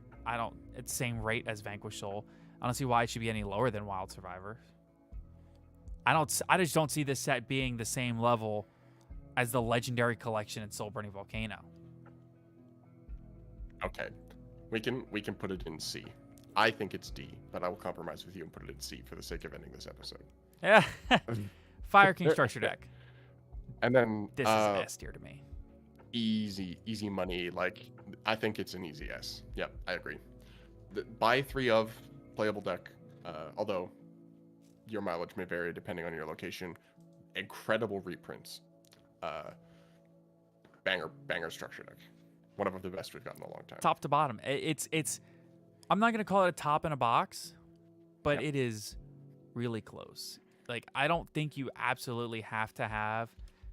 It's same rate as Vanquish Soul. I don't see why it should be any lower than Wild Survivor. I just don't see this set being the same level as the Legendary Collection and Soul Burning Volcano. Okay, we can put it in C. I think it's D, but I will compromise with you and put it in C for the sake of ending this episode. Yeah. Fire King structure deck. And then This is an S tier to me. easy money. Like, I think it's an easy S. Yep, I agree. Buy 3 of playable deck, although your mileage may vary depending on your location. Incredible reprints. Banger structure deck. one of the best we've gotten in a long time. Top to bottom. It's I'm not gonna call it a top in a box, but Yep. it is really close. Like, I don't think you absolutely have to have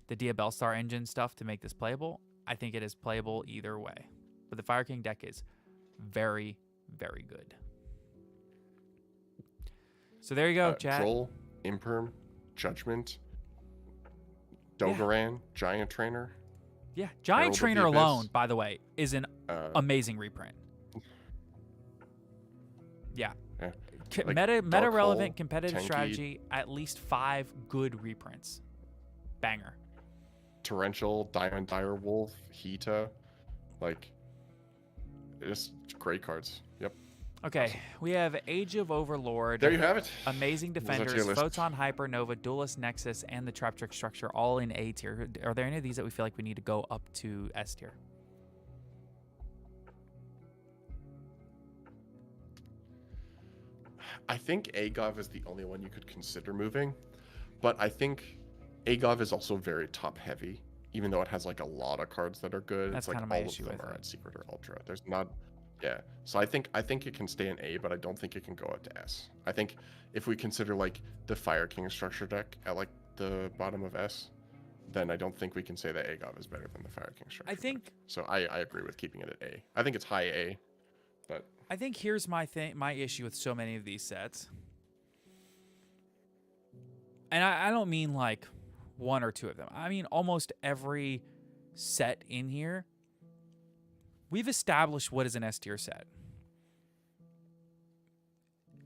the Diabell Star engine stuff to make this playable. I think it is playable either way. But the Fire King deck is very, very good. So there you go, chat. Troll, Imperm, Judgment, Dogaran, Giant Trainer. Yeah, Giant Herald of the Trainer alone, Abyss. by the way, is an amazing reprint. Yeah. Like Meta Dark relevant Hole, competitive Tenki. strategy, at least 5 good reprints. Banger. Torrential, Diamond Dire Wolf, Hita, like, just great cards. Yep. Okay, we have Age of Overlord. There you have it. Amazing Those are Defenders, your list. Photon, Hypernova, Duelist, Nexus, and the Trap Trick Structure all in A tier. Are there any of these that we feel like we need to go up to S tier? I think Agov is the only one you could consider moving, but I think Agov is also very top heavy, even though it has like a lot of cards that are good. That's It's like kinda my all of issue them with are it. at Secret or Ultra. There's not, yeah. So I think it can stay in A, but I don't think it can go up to S. I think if we consider like the Fire King structure deck at like the bottom of S, then I don't think we can say that Agov is better than the Fire King structure. I think deck. So. I agree with keeping it at A. I think it's high A, but I think here's my issue with so many of these sets. And I don't mean like one or two of them. I mean almost every set in here. We've established what is an S tier set.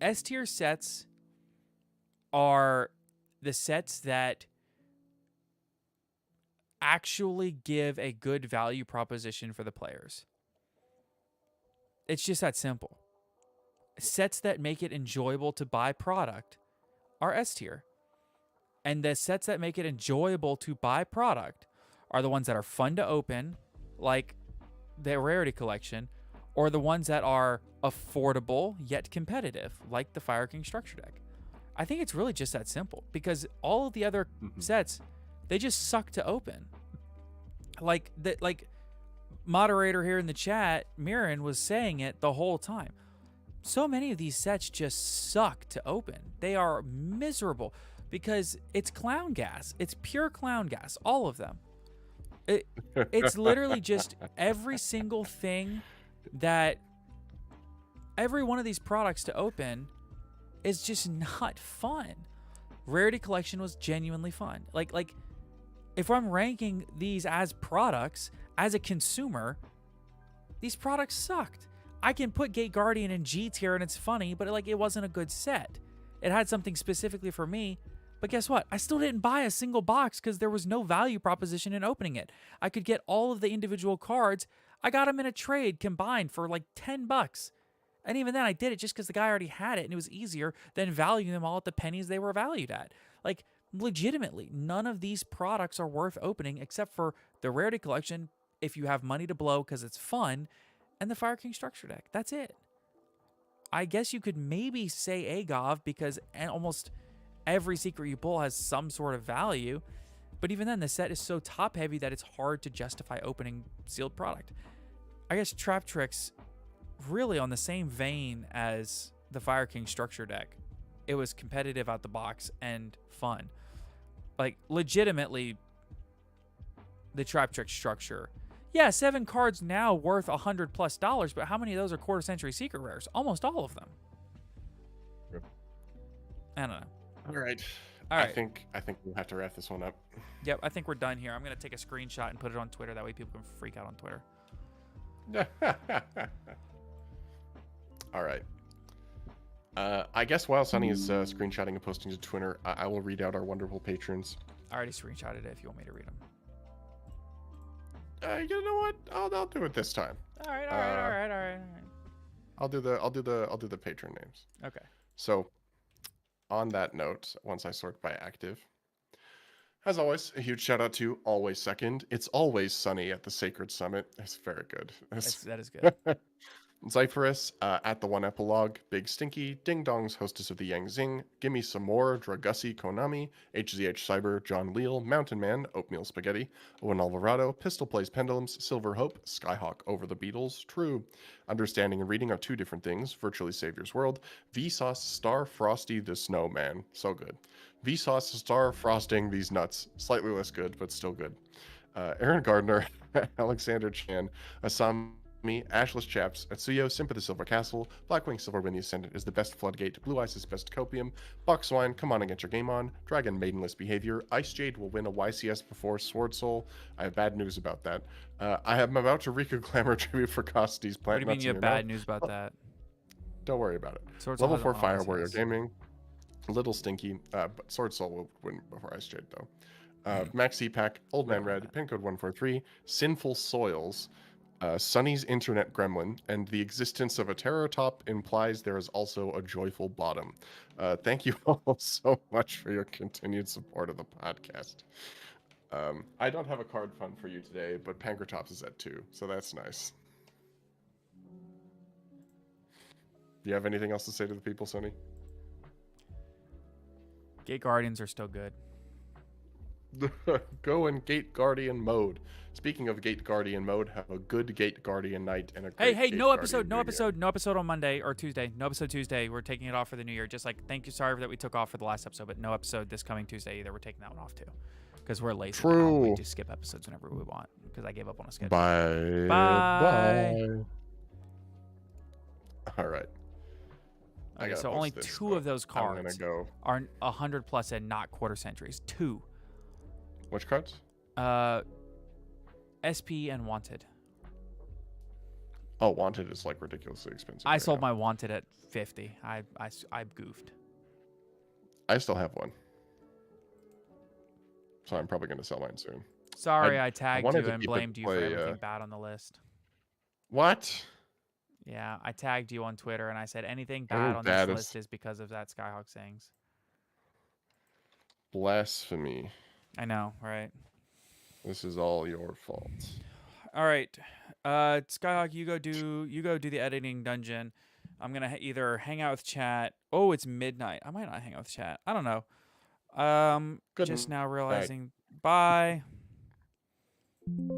S tier sets are the sets that actually give a good value proposition for the players. It's just that simple. Sets that make it enjoyable to buy product are S tier. And the sets that make it enjoyable to buy product are the ones that are fun to open, like the Rarity Collection, or the ones that are affordable yet competitive, like the Fire King structure deck. I think it's really just that simple, because all of the other sets, they just suck to open. Like moderator here in the chat, Mirren, was saying it the whole time. So many of these sets just suck to open. They are miserable because it's clown gas. It's pure clown gas, all of them. It's literally just every single thing that every one of these products to open is just not fun. Rarity Collection was genuinely fun. Like if I'm ranking these as products, as a consumer, these products sucked. I can put Gate Guardian in G tier and it's funny, but it wasn't a good set. It had something specifically for me, but guess what? I still didn't buy a single box because there was no value proposition in opening it. I could get all of the individual cards. I got them in a trade combined for like $10. And even then I did it just because the guy already had it and it was easier than valuing them all at the pennies they were valued at. Like, legitimately, none of these products are worth opening except for the Rarity Collection if you have money to blow because it's fun, and the Fire King structure deck. That's it. I guess you could maybe say Agov because almost every secret you pull has some sort of value, but even then the set is so top heavy that it's hard to justify opening sealed product. I guess Trap Tricks, really on the same vein as the Fire King structure deck. It was competitive out the box and fun. Like, legitimately, the Trap Trick structure. Yeah, 7 cards now worth $100+, but how many of those are quarter century secret rares? Almost all of them. Yep. I don't know. All right. All right. I think we'll have to wrap this one up. Yep, I think we're done here. I'm going to take a screenshot and put it on Twitter. That way people can freak out on Twitter. All right. I guess while Sunny is screenshotting and posting to Twitter, I will read out our wonderful patrons. I already screenshotted it if you want me to read them. You know what? I'll do it this time. All right. I'll do the patron names. Okay. So, on that note, once I sort by active, as always, a huge shout out to Always Second. It's always sunny at the Sacred Summit. It's very good. That is good. Zyphorus, at the one epilogue, Big Stinky, Ding Dong's hostess of the Yang Zing, Gimme Some More, Dragussi Konami, HZH Cyber, John Leal, Mountain Man, Oatmeal Spaghetti, Owen Alvarado, Pistol Plays Pendulums, Silver Hope, Skyhawk Over the Beatles, True, Understanding and Reading are two different things, Virtually Savior's World, Vsauce Star Frosty the Snowman, so good. Vsauce Star Frosting These Nuts, slightly less good, but still good. Aaron Gardner, Alexander Chan, Asami, Ashless Chaps, Atsuyo, Simp of the Silver Castle, Blackwing Silverwind the Ascendant is the best Floodgate, Blue Ice's best Copium, Boxwine, come on and get your game on, Dragon Maidenless Behavior, Ice Jade will win a YCS before Sword Soul. I have bad news about that. I am about to Riku Glamour tribute for Costy's What Plant do you mean Nuts you in have Your bad Mouth. news about that? Don't worry about it. Sword Soul Level hasn't 4 won Fire Warrior YCS. Gaming, Little Stinky, but Sword Soul will win before Ice Jade though. Max Pack, Old Man Red, Pin Code 143, Sinful Soils, Sunny's Internet Gremlin, and the existence of a terror top implies there is also a joyful bottom. Thank you all so much for your continued support of the podcast. I don't have a card fund for you today, but Pankratops is at 2, so that's nice. Do you have anything else to say to the people, Sonny? Gate Guardians are still good. Go in Gate Guardian mode. Speaking of Gate Guardian mode, have a good Gate Guardian night and a great Hey, Gate no Guardian episode on Monday or Tuesday. No episode Tuesday. We're taking it off for the new year. Just like, thank you, sorry that we took off for the last episode, but no episode this coming Tuesday either. We're taking that one off too. Because we're lazy now. True. We just skip episodes whenever we want. Because I gave up on a schedule. Bye. Bye. All right. Okay, so only two of those cards go. are 100 plus and not quarter centuries. 2. Which cards? SP and Wanted. Oh, Wanted is like ridiculously expensive. I sold my Wanted at 50. I goofed. I still have one. So I'm probably going to sell mine soon. Sorry, I tagged wanted you to and keep it blamed you for play, everything bad on the list. What? Yeah, I tagged you on Twitter and I said anything bad on this list is because of that Skyhawk sayings. Blasphemy. I know, right? This is all your fault. All right, Skyhawk, you go do the editing dungeon. I'm gonna either hang out with chat. Oh, it's midnight. I might not hang out with chat. I don't know. Just now realizing. Bye.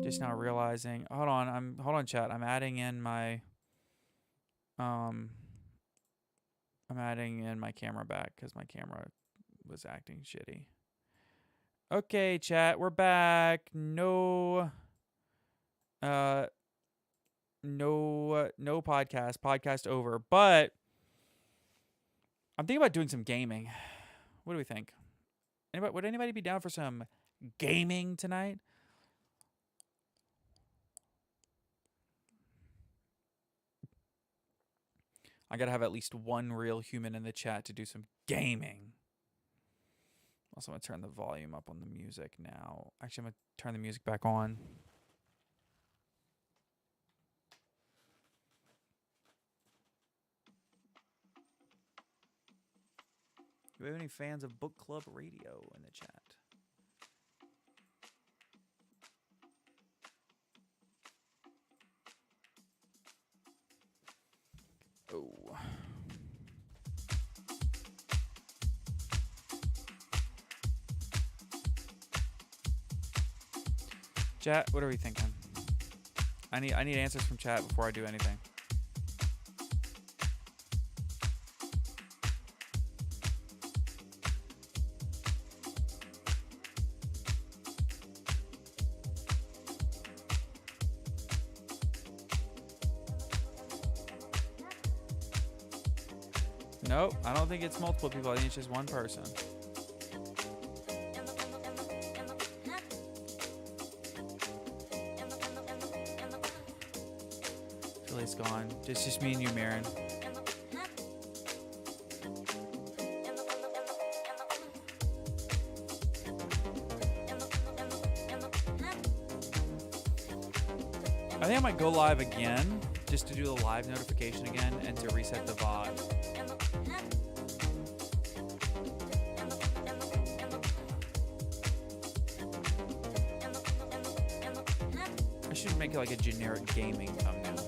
Just now realizing. Hold on, chat. I'm adding in my camera back because my camera was acting shitty. Okay, chat, we're back. No podcast. Podcast over. But I'm thinking about doing some gaming. What do we think? Would anybody be down for some gaming tonight? I gotta have at least one real human in the chat to do some gaming. Also, I'm gonna turn the volume up on the music now. Actually, I'm gonna turn the music back on. Do we have any fans of Book Club Radio in the chat? Oh. Chat, what are we thinking? I need answers from chat before I do anything. Nope, I don't think it's multiple people. I think it's just one person. Philly's gone. It's just me and you, Marin. I think I might go live again, just to do the live notification again and to reset the VOD. I should make it like a generic gaming thumbnail.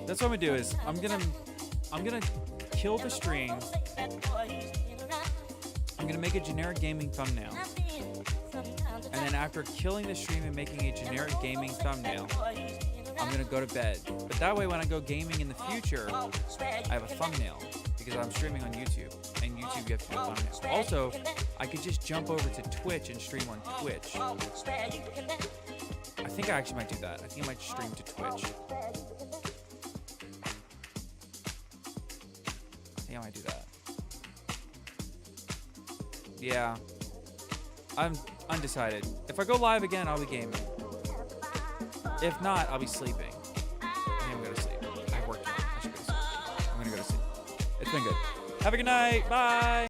That's what I'm gonna do is I'm gonna kill the stream. I'm gonna make a generic gaming thumbnail. And then after killing the stream and making a generic gaming thumbnail, I'm gonna go to bed. But that way when I go gaming in the future, I have a thumbnail because I'm streaming on YouTube. And YouTube, you have to do a thumbnail. Also, I could just jump over to Twitch and stream on Twitch. I think I actually might do that. I think I might stream to Twitch. I think I might do that. Yeah. I'm undecided. If I go live again, I'll be gaming. If not, I'll be sleeping. I think I'm gonna sleep. I worked. I should go to sleep. I'm gonna go to sleep. It's been good. Have a good night. Bye.